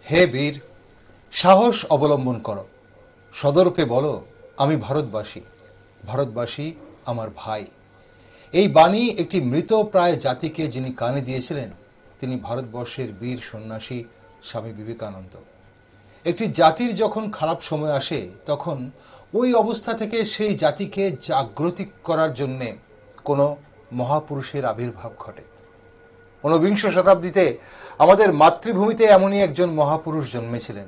হে বীর, সাহস অবলম্বন করো, সদর্পে বলো আমি ভারতবাসী, ভারতবাসী আমার ভাই। এই বাণী একটি মৃতপ্রায় জাতিকে যিনি কানে দিয়েছিলেন তিনি ভারতবর্ষের বীর সন্ন্যাসী স্বামী বিবেকানন্দ। একটি জাতির যখন খারাপ সময় আসে তখন ওই অবস্থা থেকে সেই জাতিকে জাগ্রত করার জন্যে কোনো মহাপুরুষের আবির্ভাব ঘটে। ঊনবিংশ শতাব্দীতে আমাদের মাতৃভূমিতে এমনই একজন মহাপুরুষ জন্মেছিলেন,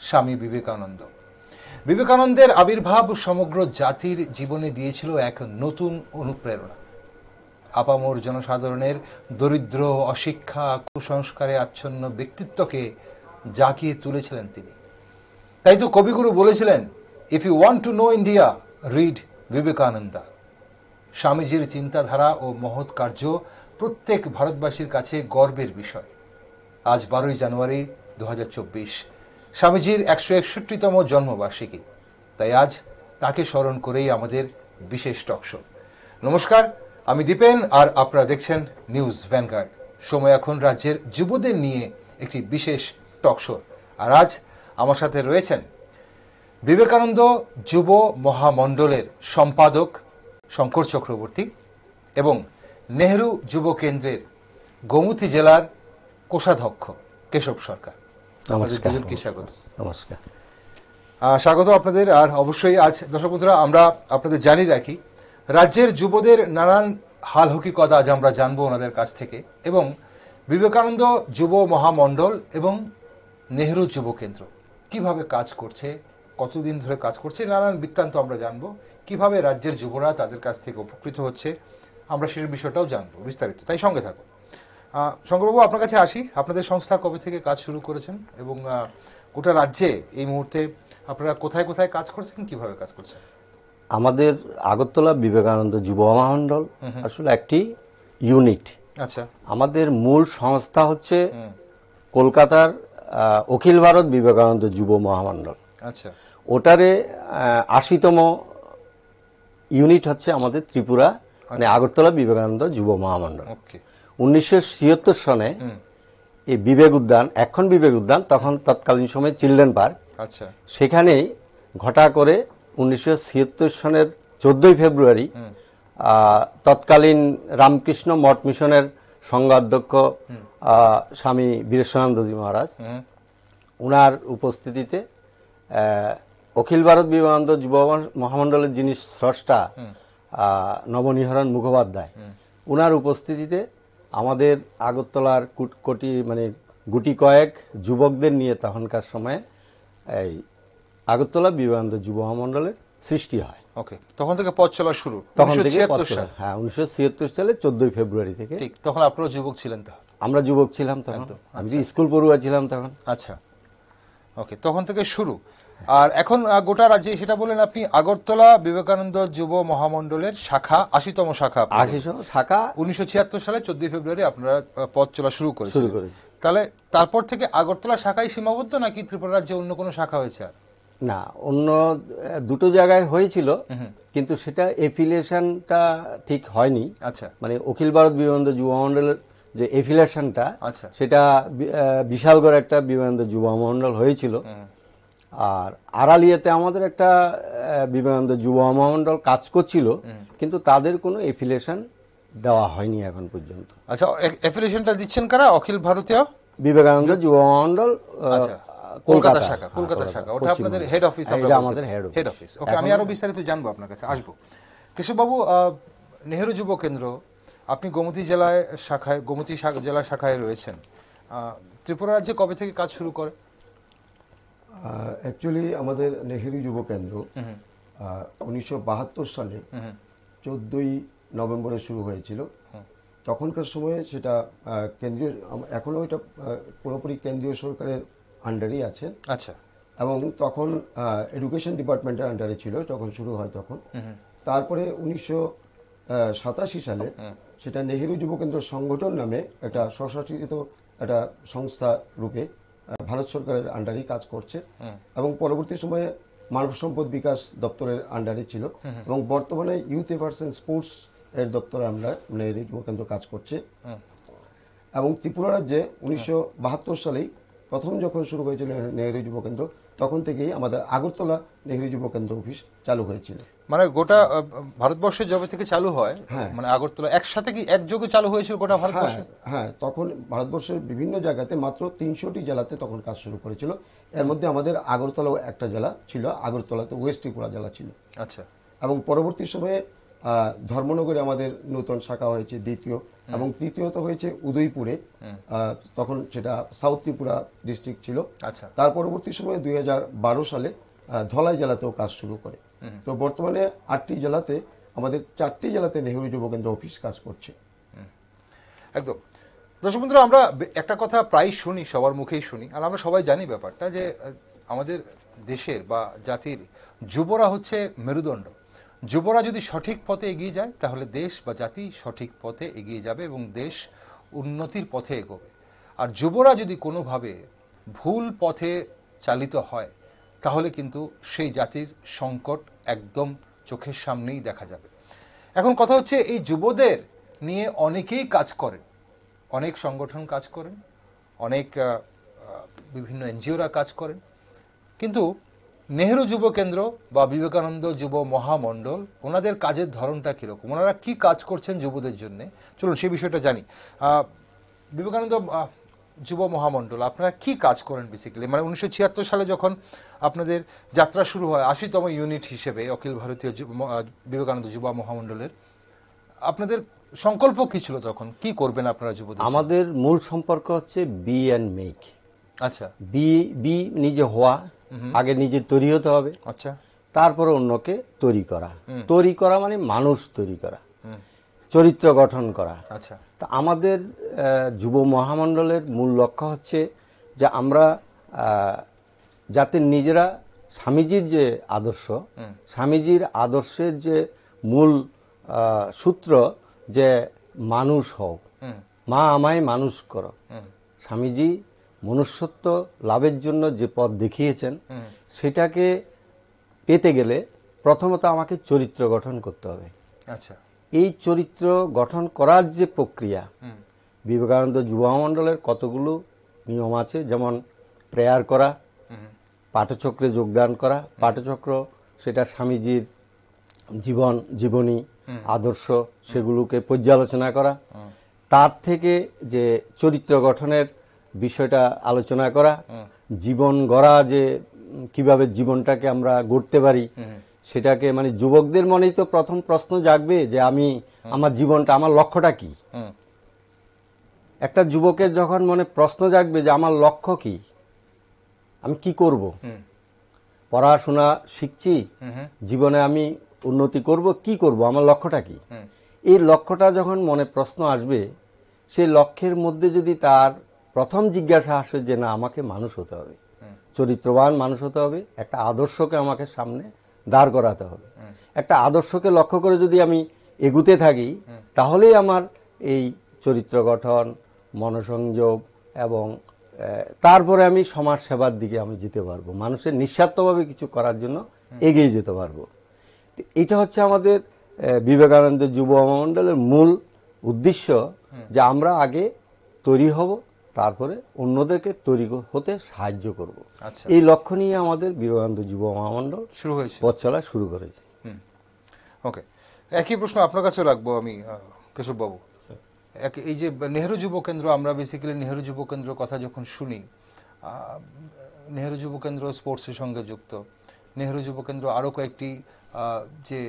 স্বামী বিবেকানন্দ। বিবেকানন্দের আবির্ভাব সমগ্র জাতির জীবনে দিয়েছিল এক নতুন অনুপ্রেরণা। আপামর জনসাধারণের দরিদ্র, অশিক্ষা, কুসংস্কারে আচ্ছন্ন ব্যক্তিত্বকে জাগিয়ে তুলেছিলেন তিনি। তাই তো কবিগুরু বলেছিলেন, if you want to know India, read Vivekananda. স্বামীজির চিন্তাধারা ও মহৎ কার্য প্রত্যেক ভারতবাসীর কাছে গর্বের বিষয়। আজ 12ই জানুয়ারি 2024 স্বামীজির 161তম জন্মবার্ষিকী। তাই আজ তাকে স্মরণ করেই আমাদের বিশেষ টকশো। নমস্কার, আমি দীপেন আর আপনারা দেখছেন নিউজ ভ্যানগার্ড। সময় এখন রাজ্যের যুবদের নিয়ে একটি বিশেষ টকশো। আর আজ আমার সাথে রয়েছেন বিবেকানন্দ যুব মহামণ্ডলের সম্পাদক শঙ্কর চক্রবর্তী এবং নেহরু যুব কেন্দ্রের গোমতী জেলার কোষাধ্যক্ষ কেশব সরকার। আমাদের দুজনকে স্বাগত। নমস্কার। স্বাগত আপনাদের। আর অবশ্যই আজ দর্শক বন্ধুরা আমরা আপনাদের জানিয়ে রাখি, রাজ্যের যুবদের নানান হাল হকিকত আজ আমরা জানবো ওনাদের কাছ থেকে, এবং বিবেকানন্দ যুব মহামণ্ডল এবং নেহরু যুব কেন্দ্র কিভাবে কাজ করছে, কতদিন ধরে কাজ করছে, নানান বৃত্তান্ত আমরা জানবো। কিভাবে রাজ্যের যুবরা তাদের কাছ থেকে উপকৃত হচ্ছে আমরা সেই বিষয়টাও জানবো বিস্তারিত। তাই সঙ্গে থাকুন। শঙ্করবাবু, আপনার কাছে আসি। আপনাদের সংস্থা কবে থেকে কাজ শুরু করেছেন এবং গোটা রাজ্যে এই মুহূর্তে আপনারা কোথায় কোথায় কাজ করছেন, কিভাবে কাজ করছেন? আমাদের আগরতলা বিবেকানন্দ যুব মহামণ্ডল আসলে একটি ইউনিট। আচ্ছা। আমাদের মূল সংস্থা হচ্ছে কলকাতার অখিল ভারত বিবেকানন্দ যুব মহামণ্ডল। আচ্ছা। ওটারে 80তম ইউনিট হচ্ছে আমাদের ত্রিপুরা, মানে আগরতলা বিবেকানন্দ যুব মহামণ্ডল। 1976 সনে এই বিবেক উদ্যান, এখন বিবেক উদ্যান, তখন তৎকালীন সময়ে চিলড্রেন পার্ক, আচ্ছা, সেখানেই ঘটা করে 1976 সনের 14ই ফেব্রুয়ারি তৎকালীন রামকৃষ্ণ মঠ মিশনের সংঘাধ্যক্ষ স্বামী বীরেশ্বরানন্দজি মহারাজ, উনার উপস্থিতিতে অখিল ভারত বিবেকানন্দ যুব মহামণ্ডলের যিনি স্রষ্টা নবনিহরণ মুখোপাধ্যায়, উনার উপস্থিতিতে আমাদের আগরতলার গুটি কয়েক যুবকদের নিয়ে তখনকার সময়ে এই আগরতলা বিবেকানন্দ যুব মহামণ্ডলের সৃষ্টি হয়। ওকে, তখন থেকে পথ চলা শুরু। তখন থেকে 1976 সালে 14ই ফেব্রুয়ারি থেকে। ঠিক, তখন আপনারা যুবক ছিলেন? আমরা যুবক ছিলাম তখন, আমি স্কুল পড়ুয়া ছিলাম তখন। আচ্ছা, ওকে, তখন থেকে শুরু। আর এখন গোটা রাজ্যে সেটা বলেন আপনি, আগরতলা বিবেকানন্দ যুব মহামণ্ডলের শাখা, 80তম শাখা। 80তম শাখা 1976 সালে 14 ফেব্রুয়ারি আপনারা পথ চলা শুরু করেছেন। তাহলে তারপর থেকে আগরতলা শাখায় সীমাবদ্ধ নাকি ত্রিপুরা রাজ্যে অন্য কোনো শাখা হয়েছে? না, অন্য দুটো জায়গায় হয়েছিল, কিন্তু সেটা এফিলিয়েশনটা ঠিক হয়নি। আচ্ছা, মানে অখিল ভারত বিবেকানন্দ যুব মহামণ্ডলের যে এফিলিয়েশনটা, সেটা বিশালগড় একটা বিবেকানন্দ যুব মহামণ্ডল হয়েছিল। আর আড়ালিয়াতে আমাদের একটা বিবেকানন্দ যুব মহামণ্ডল কাজ করছিল, কিন্তু তাদের কোনো এফিলিয়েশন দেওয়া হয়নি এখন পর্যন্ত। আচ্ছা, এফিলিয়েশনটা দিচ্ছেন কারা? অখিল ভারতীয় বিবেকানন্দ যুব মহামণ্ডল কলকাতা শাখা। কলকাতা শাখা, ওটা আপনাদের হেড অফিস? আমাদের হেড অফিস। ওকে, আমি আরো বিস্তারিত জানবো, আপনার কাছে আসবো। কেশববাবু, নেহরু যুব কেন্দ্র, আপনি গোমতী জেলায় শাখায়, গোমতী জেলা শাখায় রয়েছেন। ত্রিপুরা রাজ্যে কবে থেকে কাজ শুরু করে? অ্যাকচুয়ালি আমাদের নেহেরু যুব কেন্দ্র 1972 সালে 14ই নভেম্বরে শুরু হয়েছিল। তখনকার সময়ে সেটা কেন্দ্রীয়, এখনো এটা পুরোপুরি কেন্দ্রীয় সরকারের আন্ডারেই আছে। আচ্ছা। এবং তখন এডুকেশন ডিপার্টমেন্টের আন্ডারে ছিল যখন শুরু হয় তখন। তারপরে 1987 সালে সেটা নেহেরু যুব কেন্দ্র সংগঠন নামে একটা স্বশাসিত একটা সংস্থা রূপে ভারত সরকারের আন্ডারেই কাজ করছে, এবং পরবর্তী সময়ে মানব সম্পদ বিকাশ দপ্তরের আন্ডারে ছিল, এবং বর্তমানে ইউথ অ্যাফেয়ার্স এন্ড স্পোর্টস এর দপ্তরে আমরা নেহেরু যুব কেন্দ্র কাজ করছে। এবং ত্রিপুরা রাজ্যে 1972 সালেই প্রথম যখন শুরু হয়েছিল নেহেরু যুব কেন্দ্র, তখন থেকেই আমাদের আগরতলা নেহেরু যুব কেন্দ্র অফিস চালু হয়েছিল। মানে গোটা ভারতবর্ষে যবে থেকে চালু হয়, হ্যাঁ, মানে আগরতলা একসাথে কি একযোগে চালু হয়েছিল গোটা ভারতবর্ষে? হ্যাঁ, তখন ভারতবর্ষের বিভিন্ন জায়গাতে মাত্র 300টি জেলাতে তখন কাজ শুরু করেছিল। এর মধ্যে আমাদের আগরতলাও একটা জেলা ছিল, আগরতলাতে ওয়েস্ট ত্রিপুরা জেলা ছিল। আচ্ছা। এবং পরবর্তী সময়ে ধর্মনগরে আমাদের নতুন শাখা হয়েছে দ্বিতীয়, এবং তৃতীয়ত হয়েছে উদয়পুরে, তখন সেটা সাউথ ত্রিপুরা ডিস্ট্রিক্ট ছিল। আচ্ছা। তার পরবর্তী সময়ে 2012 সালে ধলাই জেলাতেও কাজ শুরু করে। তো বর্তমানে 8টি জেলাতে, আমাদের 4টি জেলাতে নেহেরু যুব কেন্দ্র অফিস কাজ করছে। একদম। দর্শক বন্ধুরা, আমরা একটা কথা প্রায় শুনি, সবার মুখেই শুনি, আর আমরা সবাই জানি ব্যাপারটা, যে আমাদের দেশের বা জাতির যুবরা হচ্ছে মেরুদণ্ড। যুবরা যদি সঠিক পথে এগিয়ে যায় তাহলে দেশ বা জাতি সঠিক পথে এগিয়ে যাবে এবং দেশ উন্নতির পথে এগোবে। আর যুবরা যদি কোনোভাবে ভুল পথে চালিত হয় তাহলে কিন্তু সেই জাতির সংকট একদম চোখের সামনেই দেখা যাবে। এখন কথা হচ্ছে, এই যুবদের নিয়ে অনেকেই কাজ করেন, অনেক সংগঠন কাজ করেন, অনেক বিভিন্ন এনজিওরা কাজ করেন, কিন্তু নেহেরু যুব কেন্দ্র বা বিবেকানন্দ যুব মহামণ্ডল, ওনাদের কাজের ধরনটা কিরকম, ওনারা কি কাজ করছেন যুবদের জন্য, চলুন সেই বিষয়টা জানি। বিবেকানন্দ যুব মহামণ্ডল, আপনারা কি কাজ করেন বেসিক্যালি? মানে 1976 সালে যখন আপনাদের যাত্রা শুরু হয় 80তম ইউনিট হিসেবে অখিল ভারতীয় বিবেকানন্দ যুব মহামণ্ডলের, আপনাদের সংকল্প কি ছিল তখন? কি করবেন আপনারা যুবদের? আমাদের মূল সম্পর্ক হচ্ছে বি অ্যান্ড মেক। আচ্ছা। বি নিজে হওয়া, আগে নিজে তৈরি হতে হবে। আচ্ছা। তারপরে অন্যকে তৈরি করা। তৈরি করা মানে মানুষ তৈরি করা, চরিত্র গঠন করা। আচ্ছা। তা আমাদের যুব মহামণ্ডলের মূল লক্ষ্য হচ্ছে যে আমরা যাতে নিজেরা স্বামীজির যে আদর্শ, স্বামীজির আদর্শের যে মূল সূত্র, যে মানুষ হও, মা আমায় মানুষ করো, স্বামীজি মনুষ্যত্ব লাভের জন্য যে পথ দেখিয়েছেন, সেটাকে পেতে গেলে প্রথমত আমাকে চরিত্র গঠন করতে হবে। আচ্ছা। এই চরিত্র গঠন করার যে প্রক্রিয়া, বিবেকানন্দ যুব মহামণ্ডলের কতগুলো নিয়ম আছে, যেমন প্রেয়ার করা, পাঠচক্রে যোগদান করা। পাঠচক্র সেটা স্বামীজির জীবনী আদর্শ, সেগুলোকে পর্যালোচনা করা, তার থেকে যে চরিত্র গঠনের বিষয়টা আলোচনা করা, জীবন গড়া, যে কিভাবে জীবনটাকে আমরা গড়তে পারি, সেটাকে, মানে যুবকদের মনেই তো প্রথম প্রশ্ন জাগবে যে আমি আমার জীবনটা, আমার লক্ষ্যটা কি। একটা যুবকের যখন মনে প্রশ্ন জাগবে যে আমার লক্ষ্য কি, আমি কি করব, পড়াশোনা শিখছি, জীবনে আমি উন্নতি করব, কি করব, আমার লক্ষ্যটা কি, এই লক্ষ্যটা যখন মনে প্রশ্ন আসবে, সেই লক্ষ্যের মধ্যে যদি তার প্রথম জিজ্ঞাসা আসে যে না, আমাকে মানুষ হতে হবে, চরিত্রবান মানুষ হতে হবে, একটা আদর্শকে আমাকে সামনে দাঁড় করাতে হবে, একটা আদর্শকে লক্ষ্য করে যদি আমি এগুতে থাকি, তাহলেই আমার এই চরিত্র গঠন, মনসংযোগ এবং তারপরে আমি সমাজ সেবার দিকে আমি যেতে পারবো, মানুষের নিঃস্বার্থভাবে কিছু করার জন্য এগিয়ে যেতে পারবো। এটা হচ্ছে আমাদের বিবেকানন্দ যুব মহামণ্ডলের মূল উদ্দেশ্য, যে আমরা আগে তৈরি হব, তারপরে অন্যদেরকে তৈরি হতে সাহায্য করব। এই লক্ষ্য নিয়ে আমাদের বিবেকানন্দ যুব মহামণ্ডল শুরু হয়েছে, পথ চলা শুরু করেছে। ওকে, একই প্রশ্ন আপনার কাছে রাখবো আমি, কেশব বাবু। এই যে নেহেরু যুব কেন্দ্র, আমরা বেসিক্যালি নেহেরু যুব কেন্দ্র কথা যখন শুনি, নেহেরু যুব কেন্দ্র স্পোর্টসের সঙ্গে যুক্ত, নেহেরু যুব কেন্দ্র আরো কয়েকটি যে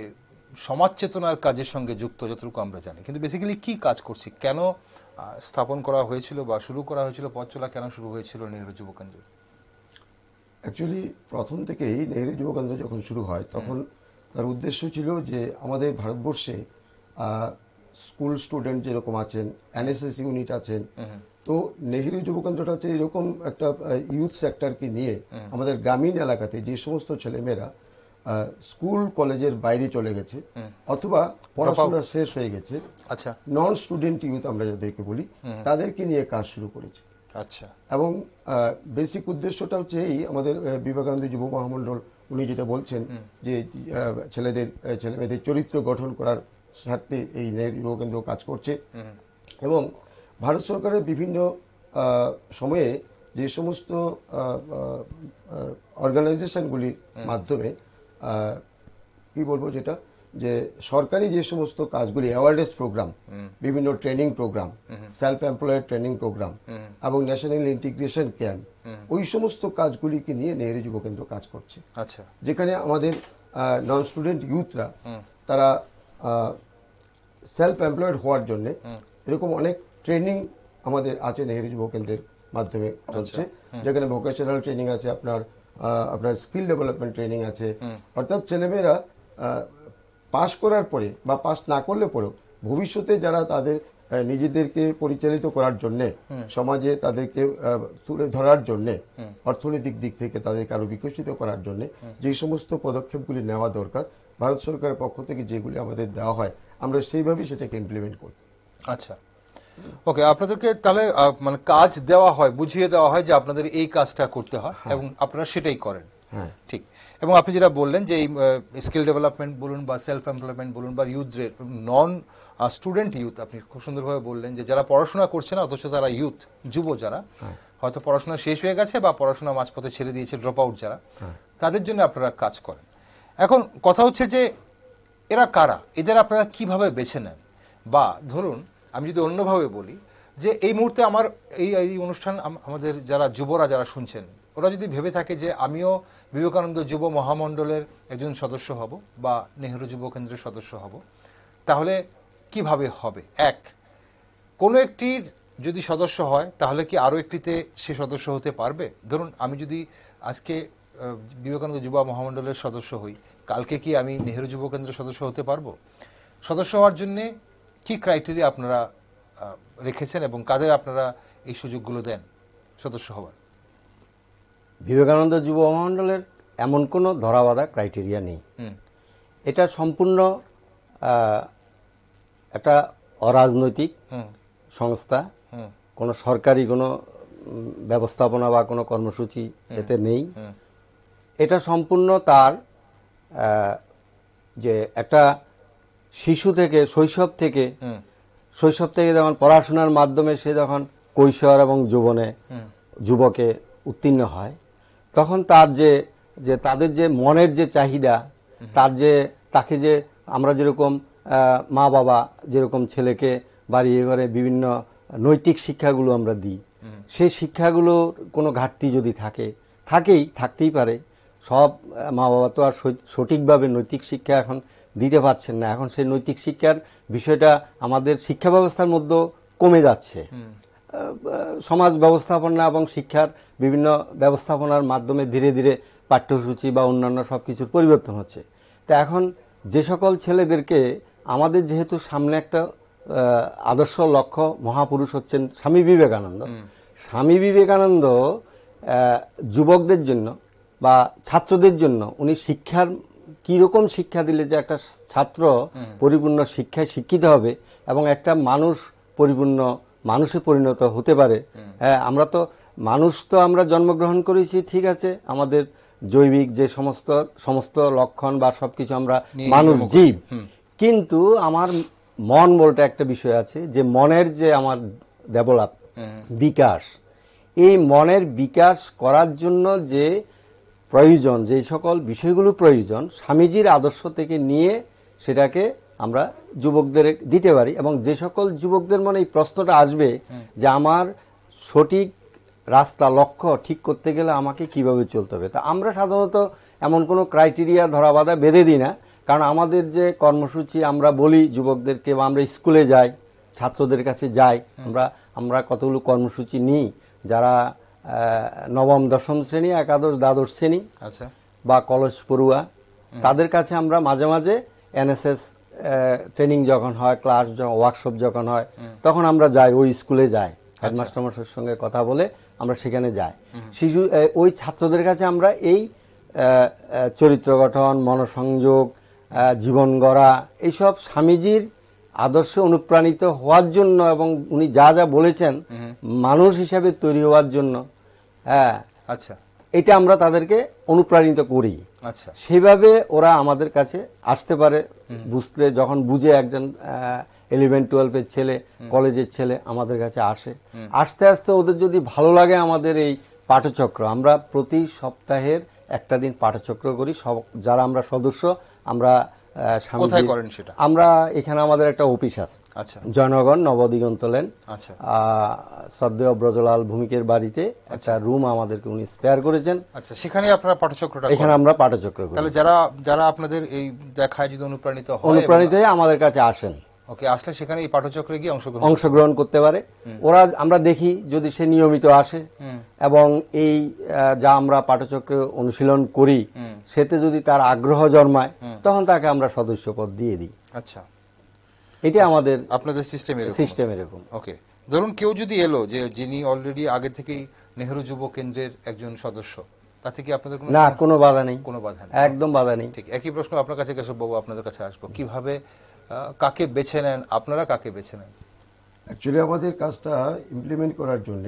সমাজ চেতনার কাজের সঙ্গে যুক্ত, যতটুকু আমরা জানি। কিন্তু বেসিক্যালি কি কাজ করছি, কেন স্থাপন করা হয়েছিল বা শুরু করা হয়েছিল, পথ চলা কেন শুরু হয়েছিল নেহেরু যুব কেন্দ্র? অ্যাকচুয়ালি প্রথম থেকেই নেহেরু যুব কেন্দ্র যখন শুরু হয়, তখন তার উদ্দেশ্য ছিল যে আমাদের ভারতবর্ষে স্কুল স্টুডেন্ট যেরকম আছেন, এনএসএস ইউনিট আছেন, তো নেহেরু যুব কেন্দ্রটা হচ্ছে এরকম একটা ইউথ সেক্টরকে নিয়ে আমাদের গ্রামীণ এলাকাতে যে সমস্ত ছেলেমেয়েরা স্কুল কলেজের বাইরে চলে গেছে অথবা পড়াশোনা শেষ হয়ে গেছে, আচ্ছা, নন স্টুডেন্ট ইউথ আমরা যাদেরকে বলি, তাদেরকে নিয়ে কাজ শুরু করেছে। আচ্ছা। এবং বেসিক উদ্দেশ্যটা হচ্ছে এই, আমাদের বিবেকানন্দ যুব মহামণ্ডল উনি যেটা বলছেন যে ছেলেমেয়েদের চরিত্র গঠন করার স্বার্থে এই নেহেরু যুব কেন্দ্র কাজ করছে। এবং ভারত সরকারের বিভিন্ন সময়ে যে সমস্ত অর্গানাইজেশনগুলির মাধ্যমে কি বলবো, যেটা যে সরকারি যে সমস্ত কাজগুলি, অ্যাওয়ারনেস প্রোগ্রাম, বিভিন্ন training program, self employed training program এবং ন্যাশনাল ইন্টিগ্রেশন ক্যাম্প, ওই সমস্ত কাজগুলিকে নিয়ে নেহেরু যুব কেন্দ্র কাজ করছে। আচ্ছা, যেখানে আমাদের নন স্টুডেন্ট ইউথরা তারা সেলফ এমপ্লয়েড হওয়ার জন্য এরকম অনেক ট্রেনিং আমাদের আছে নেহেরু যুব কেন্দ্রের মাধ্যমে চলছে, যেখানে ভোকেশনাল ট্রেনিং আছে, আপনার স্কিল ডেভেলপমেন্ট ট্রেনিং আছে। অর্থাৎ ছেলেমেয়েরা পাশ করার পরে বা পাশ না করলে পরেও ভবিষ্যতে যারা তাদের নিজেদেরকে পরিচালিত করার জন্য, সমাজে তাদেরকে তুলে ধরার জন্য, অর্থনৈতিক দিক থেকে তাদেরকে আরো বিকশিত করার জন্য যে সমস্ত পদক্ষেপগুলি নেওয়া দরকার, ভারত সরকারের পক্ষ থেকে যেগুলি আমাদের দেওয়া হয়, আমরা সেইভাবেই সেটাকে ইমপ্লিমেন্ট করি। আচ্ছা, ওকে। আপনাদেরকে তাহলে মানে কাজ দেওয়া হয়, বুঝিয়ে দেওয়া হয় যে আপনাদের এই কাজটা করতে হয় এবং আপনারা সেটাই করেন। ঠিক। এবং আপনি যেটা বললেন যে এই স্কিল ডেভেলপমেন্ট বলুন বা সেলফ এমপ্লয়মেন্ট বলুন বা ইউথ, নন স্টুডেন্ট ইউথ, আপনি খুব সুন্দরভাবে বললেন যে যারা পড়াশোনা করছে না অথচ তারা ইউথ, যুব যারা হয়তো পড়াশোনা শেষ হয়ে গেছে বা পড়াশোনা মাঝপথে ছেড়ে দিয়েছে, ড্রপ আউট যারা, তাদের জন্য আপনারা কাজ করেন। এখন কথা হচ্ছে যে এরা কারা, এদের আপনারা কিভাবে বেছে নেন? বা ধরুন আমি যদি অন্যভাবে বলি যে এই মুহূর্তে আমার এই অনুষ্ঠান আমাদের যারা যুবরা যারা শুনছেন, ওরা যদি ভেবে থাকে যে আমিও বিবেকানন্দ যুব মহামণ্ডলের একজন সদস্য হব বা নেহেরু যুব কেন্দ্রের সদস্য হব, তাহলে কিভাবে হবে? এক, কোনো একটির যদি সদস্য হয় তাহলে কি আরো একটিতে সে সদস্য হতে পারবে? ধরুন আমি যদি আজকে বিবেকানন্দ যুব মহামণ্ডলের সদস্য হই, কালকে কি আমি নেহেরু যুব কেন্দ্রের সদস্য হতে পারবো? সদস্য হওয়ার জন্য কি ক্রাইটেরিয়া আপনারা রেখেছেন এবং কাদের আপনারা এই সুযোগগুলো দেন সদস্য হওয়ার? বিবেকানন্দ যুব মহামণ্ডলের এমন কোনো ধরাবাঁধা ক্রাইটেরিয়া নেই। এটা সম্পূর্ণ একটা অরাজনৈতিক সংস্থা, কোনো সরকারি কোনো ব্যবস্থাপনা বা কোনো কর্মসূচি এতে নেই। এটা সম্পূর্ণ তার যে একটা শিশু থেকে, শৈশব থেকে যখন পড়াশোনার মাধ্যমে সে যখন কৈশোর এবং যুবকে উত্তীর্ণ হয়, তখন তার যে তাদের যে মনের যে চাহিদা, তাকে যে আমরা যেরকম মা বাবা যেরকম ছেলেকে বাড়িয়ে ঘরে বিভিন্ন নৈতিক শিক্ষাগুলো আমরা দিই, সেই শিক্ষাগুলোর কোনো ঘাটতি যদি থাকতেই পারে। সব মা বাবা তো আর সঠিকভাবে নৈতিক শিক্ষা এখন দিতে পারছেন না। এখন সেই নৈতিক শিক্ষার বিষয়টা আমাদের শিক্ষা ব্যবস্থার মধ্যে কমে যাচ্ছে। সমাজ ব্যবস্থাপনা এবং শিক্ষার বিভিন্ন ব্যবস্থাপনার মাধ্যমে ধীরে ধীরে পাঠ্যসূচি বা অন্যান্য সবকিছুর পরিবর্তন হচ্ছে। তা এখন যে সকল ছেলেদেরকে আমাদের যেহেতু সামনে একটা আদর্শ লক্ষ্য মহাপুরুষ হচ্ছেন স্বামী বিবেকানন্দ, স্বামী বিবেকানন্দ যুবকদের জন্য বা ছাত্রদের জন্য উনি শিক্ষার কিরকম শিক্ষা দিলে যে একটা ছাত্র পরিপূর্ণ শিক্ষায় শিক্ষিত হবে এবং একটা মানুষ পরিপূর্ণ মানুষে পরিণত হতে পারে। আমরা তো আমরা জন্মগ্রহণ করেছি, ঠিক আছে, আমাদের জৈবিক যে সমস্ত লক্ষণ বা সবকিছু আমরা মানুষ জীব, কিন্তু আমার মন বলতে একটা বিষয় আছে, যে মনের যে আমার ডেভেলপ বিকাশ, এই মনের বিকাশ করার জন্য যে প্রয়োজন, যে সকল বিষয়গুলো প্রয়োজন স্বামীজির আদর্শ থেকে নিয়ে সেটাকে আমরা যুবকদের দিতে পারি। এবং যে সকল যুবকদের মনে এই প্রশ্নটা আসবে যে আমার সঠিক রাস্তা লক্ষ্য ঠিক করতে গেলে আমাকে কিভাবে চলতে হবে, তা আমরা সাধারণত এমন কোনো ক্রাইটেরিয়া ধরাবাঁধা বেঁধে দিই না। কারণ আমাদের যে কর্মসূচি আমরা বলি যুবকদেরকে, বা আমরা স্কুলে যাই, ছাত্রদের কাছে যাই, আমরা কতগুলো কর্মসূচি নিই, যারা নবম দশম শ্রেণী, একাদশ দ্বাদশ শ্রেণী বা কলেজ পড়ুয়া, তাদের কাছে আমরা মাঝে মাঝে এনএসএস ট্রেনিং যখন হয়, ক্লাস ওয়ার্কশপ যখন হয়, তখন আমরা যাই, ওই স্কুলে যাই, হেডমাস্টার মশাইয়ের সঙ্গে কথা বলে আমরা সেখানে যাই। ওই ছাত্রদের কাছে আমরা এই চরিত্র গঠন, মনসংযোগ, জীবন গড়া, এইসব স্বামীজির আদর্শে অনুপ্রাণিত হওয়ার জন্য এবং উনি যা যা বলেছেন মানুষ হিসাবে তৈরি হওয়ার জন্য, আচ্ছা, এটা আমরা তাদেরকে অনুপ্রাণিত করি। আচ্ছা, সেভাবে ওরা আমাদের কাছে আসতে পারে, বুঝলে যখন বুঝে একজন 11-12 ছেলে, কলেজের ছেলে আমাদের কাছে আসে, আস্তে আস্তে ওদের যদি ভালো লাগে আমাদের এই পাঠচক্র, আমরা প্রতি সপ্তাহের একটা দিন পাঠচক্র করি। সব যারা আমরা সদস্য, আমরা কোথায় করেন সেটা? আমরা এখানে আমাদের একটা অফিস আছে, আচ্ছা, জয়নগর নবদিগন্ত লেন, আচ্ছা, শ্রদ্ধেয় ব্রজলাল ভূমিকের বাড়িতে একটা রুম আমাদেরকে উনি স্পেয়ার করেছেন। আচ্ছা, সেখানে আপনারা পাঠচক্রটা এখানে আমরা পাঠচক্র করি। তাহলে যারা আপনাদের এই দেখায় যদি অনুপ্রাণিত হয়ে আমাদের কাছে আসেন, ওকে, আসলে সেখানে এই পাঠচক্রে গিয়ে অংশগ্রহণ করতে পারে। ওরা আমরা দেখি যদি সে নিয়মিত আসে এবং এই যা আমরা পাঠচক্রে অনুশীলন করি সেতে যদি তার আগ্রহ জন্মায়, তখন তাকে আমরা সদস্য পদ দিয়ে দিই। আচ্ছা, এটা আমাদের আপনাদের সিস্টেম এরকম। ওকে, ধরুন কেউ যদি এলো যে যিনি অলরেডি আগে থেকেই নেহেরু যুব কেন্দ্রের একজন সদস্য, তাতে কি আপনাদের না, কোনো বাধা নেই, কোনো বাধা নেই, একদম বাধা নেই। ঠিক একই প্রশ্ন আপনার কাছে কেশব বাবু, আপনাদের কাছে আসবো, কিভাবে কাকে বেছে নেন আপনারা, কাকে বেছে নেন? অ্যাকচুয়ালি আমাদের কাজটা ইমপ্লিমেন্ট করার জন্য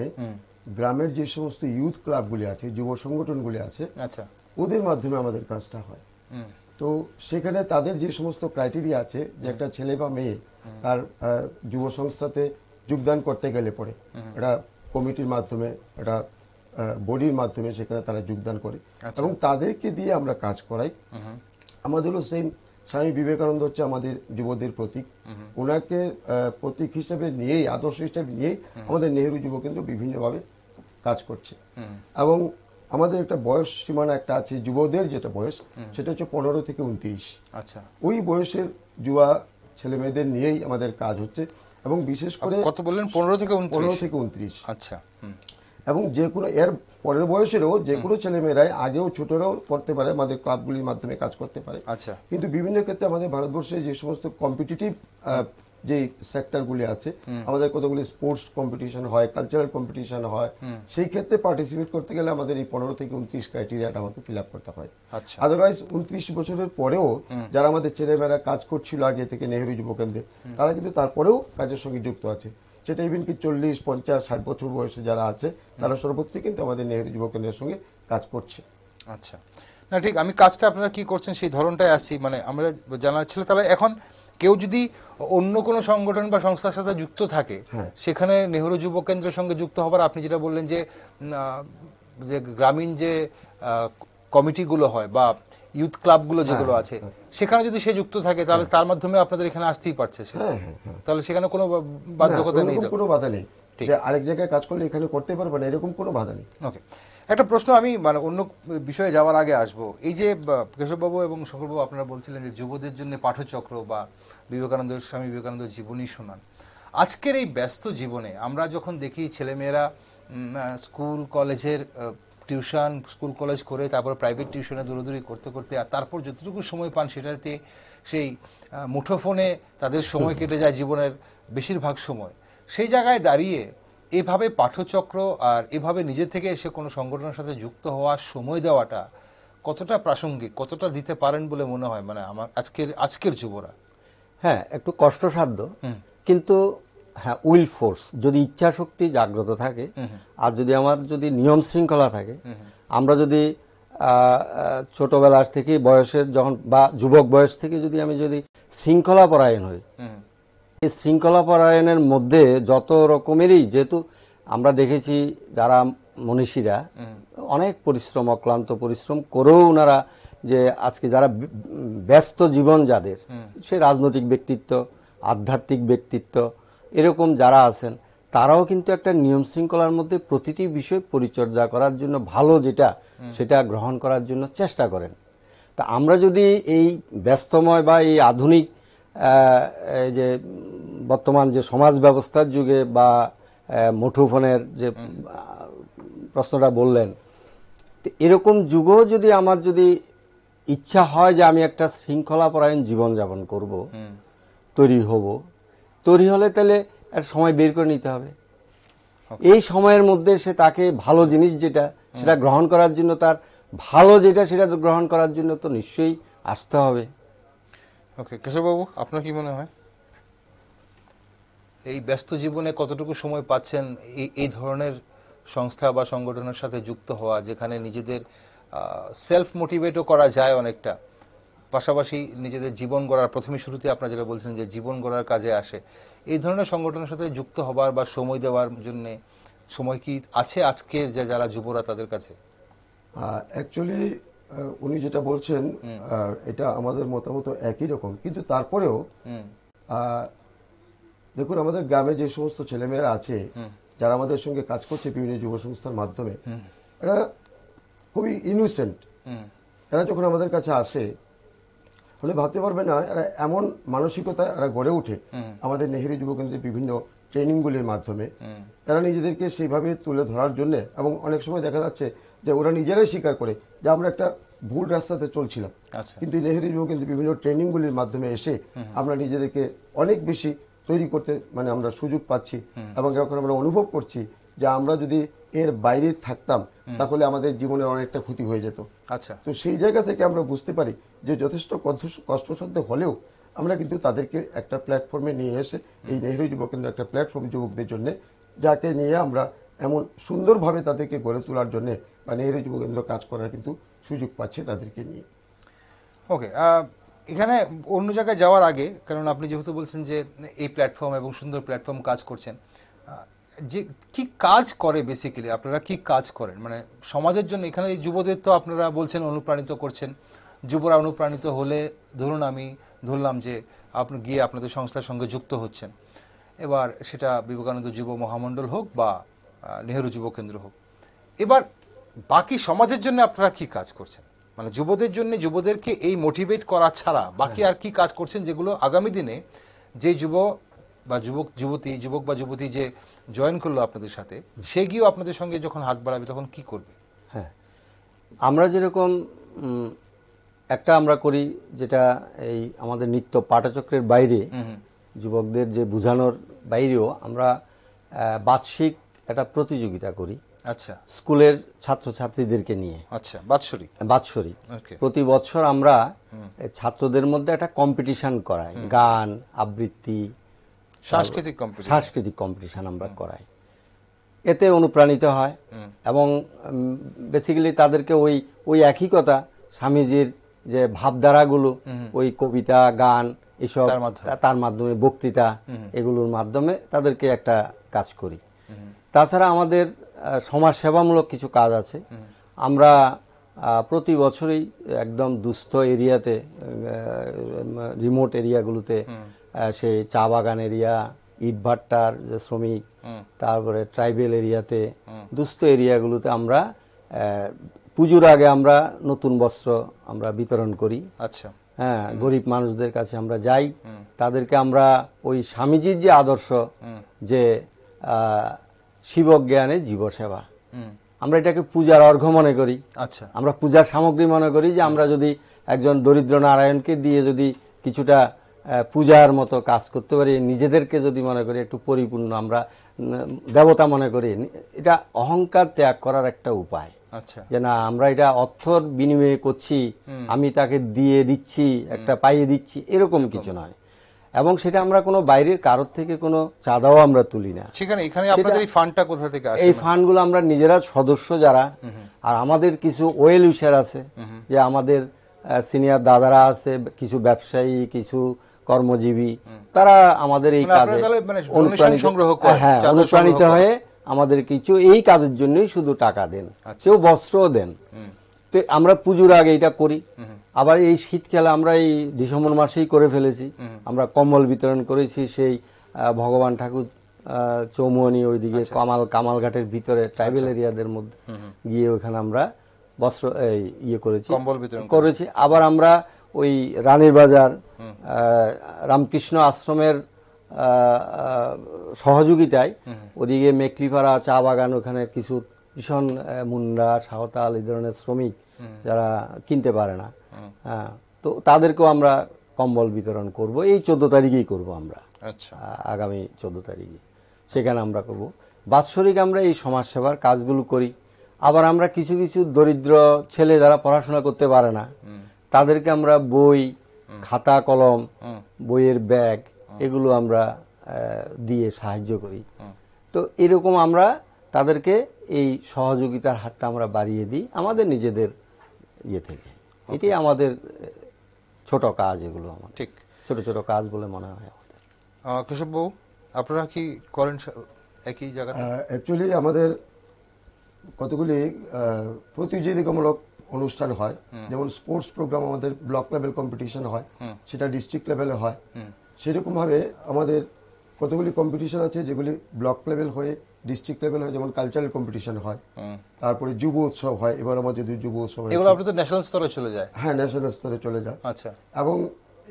গ্রামের যে সমস্ত ইউথ ক্লাবগুলি আছে, যুব সংগঠনগুলি আছে, আচ্ছা, ওদের মাধ্যমে আমাদের কাজটা হয়। তো সেখানে তাদের যে সমস্ত ক্রাইটেরিয়া আছে যে একটা ছেলে বা মেয়ে তার যুব সংস্থাতে যোগদান করতে গেলে পরে একটা কমিটির মাধ্যমে, একটা বডির মাধ্যমে সেখানে তারা যোগদান করে এবং তাদেরকে দিয়ে আমরা কাজ করাই। আমাদেরও সেম, স্বামী বিবেকানন্দ হচ্ছে আমাদের যুবদের প্রতীক, ওনাকে প্রতীক হিসেবে নিয়েই, আদর্শ হিসেবে নিয়েই আমাদের নেহেরু যুব কেন্দ্র বিভিন্নভাবে কাজ করছে। এবং আমাদের একটা বয়স সীমানা একটা আছে, যুবদের যেটা বয়স সেটা হচ্ছে 15 থেকে 29। আচ্ছা, ওই বয়সের যুবা ছেলে মেয়েদের নিয়েই আমাদের কাজ হচ্ছে এবং বিশেষ করে কত বললেন? 15 থেকে 29। আচ্ছা, এবং যে কোনো এর পরের বয়সেরও যে কোনো ছেলেমেয়েরাই, আগেও ছোটরাও করতে পারে, আমাদের ক্লাবগুলির মাধ্যমে কাজ করতে পারে। আচ্ছা, কিন্তু বিভিন্ন ক্ষেত্রে আমাদের ভারতবর্ষে যে সমস্ত কম্পিটিটিভ যে সেক্টরগুলি আছে, আমাদের কতগুলি স্পোর্টস কম্পিটিশন হয়, কালচারাল কম্পিটিশন হয়, সেই ক্ষেত্রে পার্টিসিপেট করতে গেলে আমাদের এই 15 থেকে 29 ক্রাইটেরিয়াটা আমাকে ফিল আপ করতে হয়। আদারওয়াইজ 29 বছরের পরেও যারা আমাদের ছেলেমেয়েরা কাজ করছিল আগে থেকে নেহেরু যুব কেন্দ্রে, তারা কিন্তু তারপরেও কাজের সঙ্গে যুক্ত আছে। সেটা ইভেন কি 40, 50, 60 বছর বয়সে যারা আছে, তারা সর্বত্রই কিন্তু আমাদের নেহেরু যুব কেন্দ্রের সঙ্গে কাজ করছে। আচ্ছা, না ঠিক, আমি কাজটা আপনারা কি করছেন সেই ধরনটাই আসছি, মানে আমরা জানার ছিল। তাহলে এখন কেউ যদি অন্য কোনো সংগঠন বা সংস্থার সাথে যুক্ত থাকে, সেখানে নেহেরু যুব কেন্দ্রের সঙ্গে যুক্ত হবার, আপনি যেটা বললেন যে গ্রামীণ যে কমিটিগুলো হয় বা ইউথ ক্লাবগুলো যেগুলো আছে, সেখানে যদি সে যুক্ত থাকে, তাহলে তার মাধ্যমে আপনাদের এখানে আসতেই পারছে সে। তাহলে সেখানে কোনো বাধ্যকতা নেই, কোনো বাধা নেই যে আরেক জায়গায় কাজ করলে এখানে করতে পারবে না, এরকম কোনো বাধা নেই। ওকে, একটা প্রশ্ন আমি মানে অন্য বিষয়ে যাওয়ার আগে আসবো। এই যে কেশববাবু এবং শঙ্করবাবু আপনারা বলছিলেন যে যুবদের জন্য পাঠচক্র বা স্বামী বিবেকানন্দের জীবনী শোনান, আজকের এই ব্যস্ত জীবনে আমরা যখন দেখি ছেলেমেয়েরা স্কুল কলেজের টিউশন, স্কুল কলেজ করে তারপর প্রাইভেট টিউশনে দৌড়দৌড়ি করতে করতে, আর তারপর যতটুকু সময় পান সেটাতে সেই মুঠোফোনে তাদের সময় কেটে যায় জীবনের বেশিরভাগ সময়। সেই জায়গায় দাঁড়িয়ে এভাবে পাঠচক্র আর এভাবে নিজে থেকে এসে কোনো সংগঠনের সাথে যুক্ত হওয়ার সময় দেওয়াটা কতটা প্রাসঙ্গিক, কতটা দিতে পারেন বলে মনে হয়, মানে আমার আজকের যুবরা? হ্যাঁ, একটু কষ্টসাধ্য, কিন্তু হ্যাঁ, উইল ফোর্স, যদি ইচ্ছা শক্তি জাগ্রত থাকে আর যদি নিয়ম শৃঙ্খলা থাকে, আমরা যদি ছোটবেলার থেকে বয়সের যখন বা যুবক বয়স থেকে আমি যদি শৃঙ্খলা পরায়ণ হই, এই শৃঙ্খলা পরায়ণের মধ্যে যত রকমেরই, যেহেতু আমরা দেখেছি যারা মনীষীরা অনেক পরিশ্রম, অক্লান্ত পরিশ্রম করেও ওনারা যে আজকে যারা ব্যস্ত জীবন যাদের, সে রাজনৈতিক ব্যক্তিত্ব, আধ্যাত্মিক ব্যক্তিত্ব, এরকম যারা আছেন, তারাও কিন্তু একটা নিয়ম শৃঙ্খলার মধ্যে প্রতিটি বিষয় পরিচর্যা করার জন্য, ভালো যেটা সেটা গ্রহণ করার জন্য চেষ্টা করেন। তা আমরা যদি এই ব্যস্তময় বা এই আধুনিক যে বর্তমান যে সমাজ ব্যবস্থার যুগে বা মুঠোফোনের যে প্রশ্নটা বললেন, এরকম যুগও যদি আমার ইচ্ছা হয় যে আমি একটা শৃঙ্খলাপরায়ণ জীবনযাপন করব, তৈরি হলে তাহলে একটা সময় বের করে নিতে হবে। এই সময়ের মধ্যে সে তাকে ভালো জিনিস যেটা সেটা গ্রহণ করার জন্য, তার ভালো যেটা সেটা গ্রহণ করার জন্য তো নিশ্চয়ই আসতে হবে। ওকে, কেশববাবু আপনার কি মনে হয় এই ব্যস্ত জীবনে কতটুকু সময় পাচ্ছেন এই ধরনের সংস্থা বা সংগঠনের সাথে যুক্ত হওয়া, যেখানে নিজেদের সেলফ মোটিভেটও করা যায় অনেকটা, পাশাপাশি নিজেদের জীবন গড়ার, প্রথমে শুরুতে আপনারা যেটা বলছেন যে জীবন গড়ার কাজে আসে, এই ধরনের সংগঠনের সাথে যুক্ত হবার বা সময় দেওয়ার জন্য সময় কি আছে আজকের যে যারা যুবরা তাদের কাছে? অ্যাকচুয়ালি উনি যেটা বলছেন এটা আমাদের মতামত একই রকম, কিন্তু তারপরেও দেখুন আমাদের গ্রামে যে সমস্ত ছেলেমেয়েরা আছে যারা আমাদের সঙ্গে কাজ করছে বিভিন্ন যুব সংস্থার মাধ্যমে, এরা খুবই ইনোসেন্ট। এরা যখন আমাদের কাছে আসে হলে ভাবতে পারবে না এরা এমন মানসিকতা এরা গড়ে ওঠে আমাদের নেহেরু যুব কেন্দ্রের বিভিন্ন ট্রেনিংগুলির মাধ্যমে। এরা নিজেদেরকে সেইভাবে তুলে ধরার জন্য, এবং অনেক সময় দেখা যাচ্ছে যে ওরা নিজেরাই স্বীকার করে যে আমরা একটা ভুল রাস্তাতে চলছিলাম, কিন্তু নেহেরু যুব কেন্দ্রের বিভিন্ন ট্রেনিংগুলির মাধ্যমে এসে আমরা নিজেদেরকে অনেক বেশি তৈরি করতে আমরা সুযোগ পাচ্ছি, এবং যখন আমরা অনুভব করছি যে আমরা যদি এর বাইরে থাকতাম তাহলে আমাদের জীবনের অনেকটা ক্ষতি হয়ে যেত। আচ্ছা, তো সেই জায়গা থেকে আমরা বুঝতে পারি যে যথেষ্ট কষ্টসাধ্য হলেও আমরা কিন্তু তাদেরকে একটা প্ল্যাটফর্মে নিয়ে এসে, এই নেহেরু যুব কেন্দ্র একটা প্ল্যাটফর্ম যুবকদের জন্য, যাকে নিয়ে আমরা এমন সুন্দরভাবে তাদেরকে গড়ে তোলার জন্য বা নেহেরু যুব কেন্দ্র কাজ করার কিন্তু সুযোগ পাচ্ছে তাদেরকে নিয়ে। ওকে, এখানে অন্য জায়গায় যাওয়ার আগে, কারণ আপনি যেহেতু বলছেন যে এই প্ল্যাটফর্ম এবং সুন্দর প্ল্যাটফর্ম কাজ করছেন, যে কি কাজ করে বেসিক্যালি, আপনারা কি কাজ করেন মানে সমাজের জন্য? এখানে যুবদের তো আপনারা বলছেন অনুপ্রাণিত করছেন, যুবরা অনুপ্রাণিত হলে ধরুন আমি ধরলাম যে আপনি গিয়ে আপনাদের সংস্থার সঙ্গে যুক্ত হচ্ছেন, এবার সেটা বিবেকানন্দ যুব মহামণ্ডল হোক বা নেহেরু যুব কেন্দ্র হোক, এবার বাকি সমাজের জন্য আপনারা কি কাজ করছেন? মানে যুবদের জন্য, যুবদেরকে এই মোটিভেট করা ছাড়া বাকি আর কি কাজ করছেন, যেগুলো আগামী দিনে যে যুবক বা যুবতী যে জয়েন করলো আপনাদের সাথে, সে গিয়েও আপনাদের সঙ্গে যখন হাত বাড়াবে তখন কি করবে? হ্যাঁ, আমরা যেরকম একটা আমরা করি যেটা এই আমাদের নিত্য পাঠচক্রের বাইরে, যুবকদের যে বোঝানোর বাইরেও আমরা বার্ষিক একটা প্রতিযোগিতা করি। আচ্ছা, স্কুলের ছাত্রছাত্রীদেরকে নিয়ে। আচ্ছা, বাৎসরিক। প্রতি বছর আমরা ছাত্রদের মধ্যে একটা কম্পিটিশন করাই, গান আবৃত্তি, সাংস্কৃতিক কম্পিটিশন আমরা করাই। এতে অনুপ্রাণিত হয় এবং বেসিক্যালি তাদেরকে ওই একই কথা, স্বামীজির যে ভাবধারাগুলো, ওই কবিতা গান এসব, তার মাধ্যমে বক্তৃতা, এগুলোর মাধ্যমে তাদেরকে একটা কাজ করি। তাছাড়া আমাদের সমাজসেবামূলক কিছু কাজ আছে। আমরা প্রতি বছরই একদম দুস্থ এরিয়াতে, রিমোট এরিয়াগুলোতে, সেই চা বাগান এরিয়া, ইটভাট্টার যে শ্রমিক, তারপরে ট্রাইবেল এরিয়াতে, দুস্থ এরিয়াগুলোতে আমরা পুজোর আগে আমরা নতুন বস্ত্র আমরা বিতরণ করি। আচ্ছা, হ্যাঁ, গরিব মানুষদের কাছে আমরা যাই, তাদেরকে আমরা ওই স্বামীজির যে আদর্শ, যে শিবজ্ঞানে জীবসেবা, আমরা এটাকে পূজার অর্ঘ্য মনে করি। আচ্ছা, আমরা পূজার সামগ্রী মনে করি যে আমরা যদি একজন দরিদ্র নারায়ণকে দিয়ে যদি কিছুটা পূজার মতো কাজ করতে পারি, নিজেদেরকে যদি মনে করি একটু পরিপূর্ণ, আমরা দেবতা মনে করি, এটা অহংকার ত্যাগ করার একটা উপায়। আচ্ছা, যে না, আমরা এটা অর্থর বিনিময়ে করছি, আমি তাকে দিয়ে দিচ্ছি, একটা পাইয়ে দিচ্ছি, এরকম কিছু নয়। এবং সেটা আমরা কোনো বাইরের কারোর থেকে কোনো চাঁদাও আমরা তুলি না। এখানে আপনাদের এই ফান্ডটা কোথা থেকে আসে? এই ফান্ডগুলো আমরা নিজেরা সদস্য যারা, আর আমাদের কিছু ওয়েল উইশার আছে, যে আমাদের সিনিয়র দাদারা আছে, কিছু ব্যবসায়ী, কিছু কর্মজীবী, তারা আমাদের এই কাজে অনুপ্রাণিত হয়ে আমাদের কিছু এই কাজের জন্যই শুধু টাকা দেন, কেউ বস্ত্রও দেন। তো আমরা পুজোর আগে এটা করি। আবার এই শীতকালে আমরা এই ডিসেম্বর মাসেই করে ফেলেছি, আমরা কম্বল বিতরণ করেছি সেই ভগবান ঠাকুর চৌমুহনী ওইদিকে কামালঘাটের ভিতরে ট্রাইবেল এরিয়াদের মধ্যে গিয়ে ওখানে আমরা বস্ত্র ইয়ে করেছি, কম্বল বিতরণ করেছি। আবার আমরা ওই রানীর বাজার রামকৃষ্ণ আশ্রমের সহযোগিতায় ওদিকে মেকলিপাড়া চা বাগান, ওখানে কিছু ভীষণ মুন্ডা, সাঁওতাল, এই ধরনের শ্রমিক যারা কিনতে পারে না, তো তাদেরকেও আমরা কম্বল বিতরণ করব। এই 14 তারিখেই করব আমরা। আচ্ছা, আগামী 14 তারিখে সেখানে আমরা করব। বাৎসরিক আমরা এই সমাজসেবার কাজগুলো করি। আবার আমরা কিছু কিছু দরিদ্র ছেলে যারা পড়াশোনা করতে পারে না, তাদেরকে আমরা বই, খাতা কলম, বইয়ের ব্যাগ, এগুলো আমরা দিয়ে সাহায্য করি। তো এরকম আমরা তাদেরকে এই সহযোগিতার হাতটা আমরা বাড়িয়ে দিই আমাদের নিজেদের ইয়ে থেকে। এটাই আমাদের ছোট কাজ, এগুলো আমার ঠিক ছোট ছোট কাজ বলে মনে হয় আমাদের। কেশববাবু, আপনারা কি করেন একই জায়গায়? অ্যাকচুয়ালি আমাদের কতগুলি প্রতিযোগিতামূলক অনুষ্ঠান হয়, যেমন স্পোর্টস প্রোগ্রাম আমাদের ব্লক লেভেল কম্পিটিশন হয়, সেটা ডিস্ট্রিক্ট লেভেলে হয়। সেরকম ভাবে আমাদের কতগুলি কম্পিটিশন আছে যেগুলি ব্লক লেভেল হয়ে ডিস্ট্রিক্ট লেভেল হয়, যেমন কালচারাল কম্পিটিশন হয়, তারপরে যুব উৎসব হয়। এবার আমাদের যুব উৎসব, এগুলো আপনি তো ন্যাশনাল স্তরে চলে যায়। হ্যাঁ, ন্যাশনাল স্তরে চলে যায়। আচ্ছা। এবং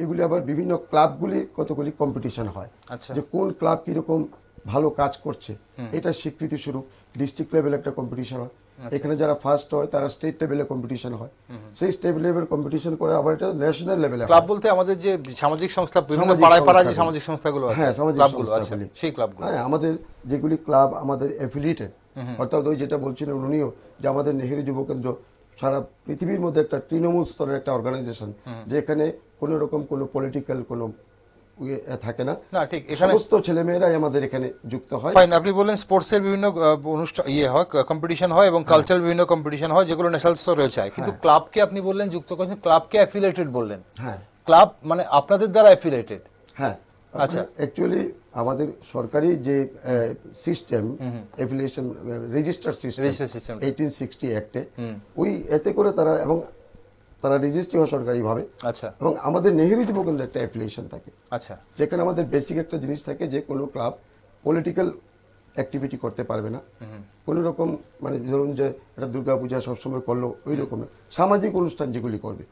এগুলি আবার বিভিন্ন ক্লাবগুলি কতগুলি কম্পিটিশন হয়, যে কোন ক্লাব কিরকম ভালো কাজ করছে এটা স্বীকৃতি স্বরূপ ডিস্ট্রিক্ট লেভেলে একটা কম্পিটিশন হয়। এখানে যারা ফার্স্ট হয় তারা স্টেট লেভেলে কম্পিটিশন হয়, সেই স্টেট লেভেল কম্পিটিশন করে আবার এটা ন্যাশনাল লেভেলে। ক্লাব বলতে আমাদের যে সামাজিক সংস্থা, বিভিন্ন পাড়ায় পাড়ায় যে সামাজিক সংস্থাগুলো আছে, হ্যাঁ, সামাজিক সংস্থাগুলি, সেই ক্লাবগুলো। হ্যাঁ, আমাদের যেগুলি ক্লাব আমাদের অ্যাফিলিয়েটেড, অর্থাৎ ওই যেটা বলছিলেন উনিও, যে আমাদের নেহেরু যুব কেন্দ্র সারা পৃথিবীর মধ্যে একটা তৃণমূল স্তরের একটা অর্গানাইজেশন, যেখানে কোন রকম কোন পলিটিক্যাল কোন থাকে না। ঠিক, সমস্ত ছেলেমেয়েরাই আমাদের এখানে যুক্ত হয়। ফাইন, আপনি বললেন স্পোর্টসের বিভিন্ন অনুষ্ঠান হয়, কম্পিটিশন হয়, এবং কালচারাল বিভিন্ন কম্পিটিশন হয় যেগুলো ন্যাশনাল স্তরে চায়, কিন্তু ক্লাবকে আপনি বললেন যুক্ত করেছেন, ক্লাবকে অ্যাফিলিয়েটেড বললেন। হ্যাঁ, ক্লাব মানে আপনাদের দ্বারা অ্যাফিলিয়েটেড। হ্যাঁ, আচ্ছা। অ্যাকচুয়ালি আমাদের সরকারি যে সিস্টেম, অ্যাফিলিয়েশন রেজিস্টার সিস্টেম 1860 অ্যাক্টে, ওই এতে করে তারা, এবং তারা রেজিস্ট্রি হয় সরকারিভাবে। আচ্ছা। এবং আমাদের নেহেরু যুব কেন্দ্রে একটা অ্যাফিলিয়েশন থাকে। আচ্ছা। যেখানে আমাদের বেসিক একটা জিনিস থাকে যে কোনো ক্লাব পলিটিক্যাল অ্যাক্টিভিটি করতে পারবে না, কোন রকম, মানে ধরুন যে এটা দুর্গাপূজা সবসময় করলো ওই রকমের সামাজিক অনুষ্ঠান যেগুলি করবে,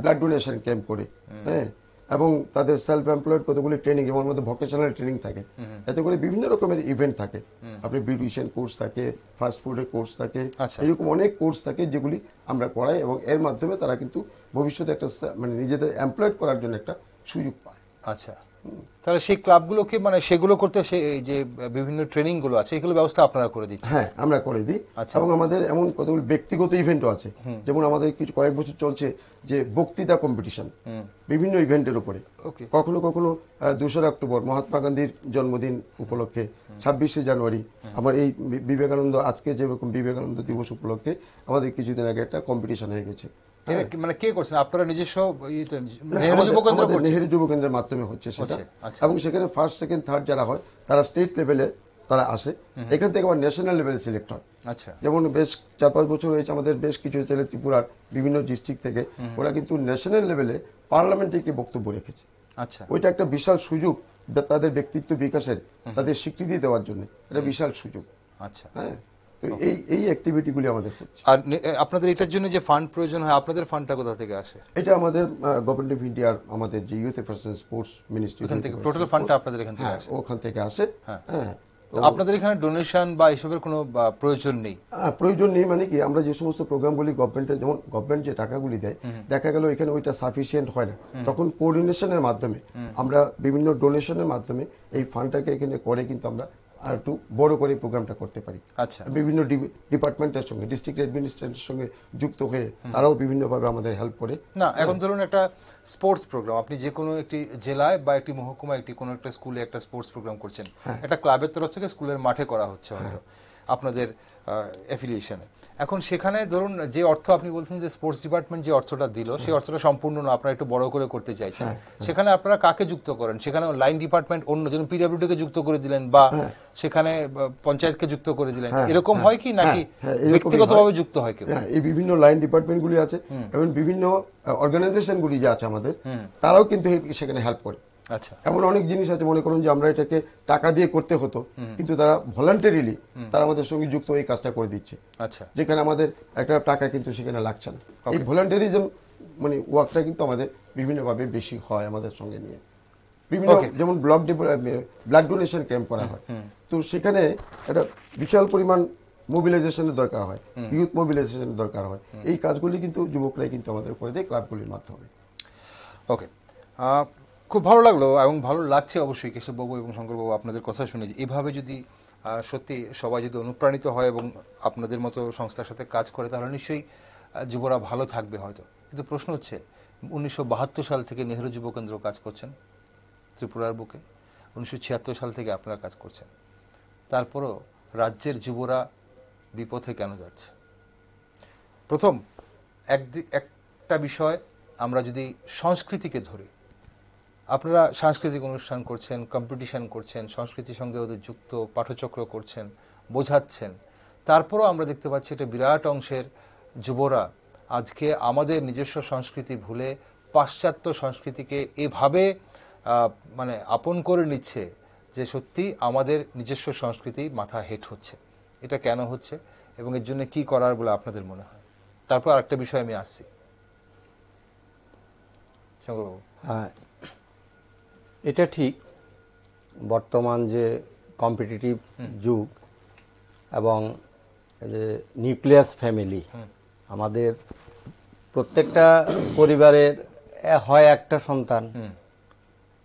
ব্লাড ডোনেশন ক্যাম্প করে, হ্যাঁ, এবং তাদের সেলফ এমপ্লয়েড কতগুলি ট্রেনিং, যেমন আমাদের ভোকেশনাল ট্রেনিং থাকে, এতে করে বিভিন্ন রকমের ইভেন্ট থাকে, আপনি বিউটিশিয়ান কোর্স থাকে, ফাস্ট ফুডের কোর্স থাকে, এরকম অনেক কোর্স থাকে যেগুলি আমরা করাই, এবং এর মাধ্যমে তারা কিন্তু ভবিষ্যতে একটা মানে নিজেদের এমপ্লয়েড করার জন্য একটা সুযোগ পায়। আচ্ছা, তাহলে সেই ক্লাবগুলোকে, মানে সেগুলো করতে যে বিভিন্ন ট্রেনিং গুলো আছে, এগুলো ব্যবস্থা আপনারা করে দিচ্ছেন? হ্যাঁ, আমরা করে দিই। এবং আমাদের এমন কতগুলো ব্যক্তিগত ইভেন্টও আছে, যেমন আমাদের কিছু কয়েক বছর চলছে যে বক্তৃতা কম্পিটিশন বিভিন্ন ইভেন্টের উপরে। কখনো কখনো 2রা অক্টোবর মহাত্মা গান্ধীর জন্মদিন উপলক্ষে, 26শে জানুয়ারি আমার এই বিবেকানন্দ, আজকে যেরকম বিবেকানন্দ দিবস উপলক্ষে আমাদের কিছুদিন আগে একটা কম্পিটিশন হয়ে গেছে। মানে কে করছেন আপনারা? নিজস্ব নেহেরু যুব কেন্দ্রের মাধ্যমে হচ্ছে সেটা। এবং সেখানে ফার্স্ট, সেকেন্ড, থার্ড যারা হয় তারা স্টেট লেভেলে তারা আসে, এখান থেকে আবার ন্যাশনাল লেভেলে সিলেক্ট হয়। আচ্ছা। যেমন বেশ 4-5 বছর হয়েছে আমাদের বেশ কিছু ছেলে ত্রিপুরার বিভিন্ন ডিস্ট্রিক্ট থেকে, ওরা কিন্তু ন্যাশনাল লেভেলে পার্লামেন্টে একটি বক্তব্য রেখেছে। আচ্ছা। ওইটা একটা বিশাল সুযোগ তাদের ব্যক্তিত্ব বিকাশের, তাদের স্বীকৃতি দেওয়ার জন্য এটা বিশাল সুযোগ। আচ্ছা। হ্যাঁ, তো এই অ্যাক্টিভিটিগুলি আমাদের হচ্ছে। আর আপনাদের এটার জন্য যে ফান্ড প্রয়োজন হয়, আপনাদের ফান্ডটা কোথা থেকে আসে? এটা আমাদের গভর্নমেন্ট অফ ইন্ডিয়ার আমাদের যে youth affairs and sports ministry থেকে টোটাল ফান্ডটা আপনাদের এখান থেকে আসে? ওখান থেকে আসে। হ্যাঁ, আপনাদের এখানে ডোনেশন বা এসবের কোনো প্রয়োজন নেই? প্রয়োজন নেই, মানে কি, আমরা যে সমস্ত প্রোগ্রামগুলি গভর্নমেন্টের, যেমন গভর্নমেন্ট যে টাকাগুলি দেয়, দেখা গেল এখানে ওইটা সাফিসিয়েন্ট হয় না, তখন কোঅর্ডিনেশনের মাধ্যমে আমরা বিভিন্ন ডোনেশনের মাধ্যমে এই ফান্ডটাকে এখানে করে কিন্তু আমরা আর একটু বড় করে প্রোগ্রামটা করতে পারি। আচ্ছা। বিভিন্ন ডিপার্টমেন্টের সঙ্গে, ডিস্ট্রিক্ট অ্যাডমিনিস্ট্রেশনের সঙ্গে যুক্ত হয়ে তারাও বিভিন্নভাবে আমাদের হেল্প করে। না, এখন ধরুন একটা স্পোর্টস প্রোগ্রাম, আপনি যে কোনো একটি জেলায় বা একটি মহকুমায় একটি কোনো একটা স্কুলে একটা স্পোর্টস প্রোগ্রাম করছেন, একটা ক্লাবের তরফ থেকে স্কুলের মাঠে করা হচ্ছে হয়তো আপনাদের অ্যাফিলিয়েশনে। এখন সেখানে ধরুন যে অর্থ আপনি বলছেন যে স্পোর্টস ডিপার্টমেন্ট যে অর্থটা দিল, সেই অর্থটা সম্পূর্ণ না, আপনারা একটু বড় করে করতে চাইছেন, সেখানে আপনারা কাকে যুক্ত করেন? সেখানে লাইন ডিপার্টমেন্ট অন্য, যেমন পিডব্লিউডিকে যুক্ত করে দিলেন, বা সেখানে পঞ্চায়েতকে যুক্ত করে দিলেন, এরকম হয় কি, নাকি ব্যক্তিগতভাবে যুক্ত হয় কেউ? এই বিভিন্ন লাইন ডিপার্টমেন্টগুলি আছে এবং বিভিন্ন অর্গানাইজেশনগুলি যে আছে আমাদের, তারাও কিন্তু সেখানে হেল্প করে। আচ্ছা। এমন অনেক জিনিস আছে, মনে করুন যে আমরা এটাকে টাকা দিয়ে করতে হতো, কিন্তু তারা ভলান্টারিলি তারা আমাদের সঙ্গে যুক্ত এই কাজটা করে দিচ্ছে। আচ্ছা। যেখানে আমাদের একটা টাকা কিন্তু সেখানে লাগছে না। এই ভলান্টারিজম মানে ওয়ার্কটা কিন্তু আমাদের বিভিন্নভাবে বেশি হয় আমাদের সঙ্গে নিয়ে। বিভিন্ন, যেমন ব্লাড ডোনেশন ক্যাম্প করা হয়, তো সেখানে একটা বিশাল পরিমাণ মোবিলাইজেশনের দরকার হয়, ইউথ মোবিলাইজেশনের দরকার হয়। এই কাজগুলি কিন্তু যুবকরাই কিন্তু আমাদের করে দেয় ক্লাবগুলির মাধ্যমে। ওকে, খুব ভালো লাগলো এবং ভালো লাগছে অবশ্যই কেশববাবু এবং শঙ্করবাবু আপনাদের কথা শুনে, যে এভাবে যদি সত্যি সবাই যদি অনুপ্রাণিত হয় এবং আপনাদের মতো সংস্থার সাথে কাজ করে, তাহলে নিশ্চয়ই যুবরা ভালো থাকবে হয়তো। কিন্তু প্রশ্ন হচ্ছে, 1972 সাল থেকে নেহেরু যুব কেন্দ্র কাজ করছেন ত্রিপুরার বুকে, 1976 সাল থেকে আপনারা কাজ করছেন, তারপরও রাজ্যের যুবরা বিপথে কেন যাচ্ছে? প্রথম একটা বিষয়, আমরা যদি সংস্কৃতিকে ধরি, আপনারা সাংস্কৃতিক অনুষ্ঠান করছেন, কম্পিটিশন করছেন, সংস্কৃতির সঙ্গে ওদের যুক্ত পাঠচক্র করছেন, বোঝাচ্ছেন, তারপরও আমরা দেখতে পাচ্ছি একটা বিরাট অংশের যুবরা আজকে আমাদের নিজস্ব সংস্কৃতি ভুলে পাশ্চাত্য সংস্কৃতিকে এভাবে মানে আপন করে নিচ্ছে যে সত্যি আমাদের নিজস্ব সংস্কৃতি মাথা হেট হচ্ছে। এটা কেন হচ্ছে এবং এর জন্য কি করার বলে আপনাদের মনে হয়? তারপর আরেকটা বিষয় আমি আসছি। শঙ্করবাবু। হ্যাঁ, এটা ঠিক। বর্তমান যে কম্পিটিটিভ যুগ এবং যে নিউক্লিয়াস ফ্যামিলি, আমাদের প্রত্যেকটা পরিবারের হয় একটা সন্তান,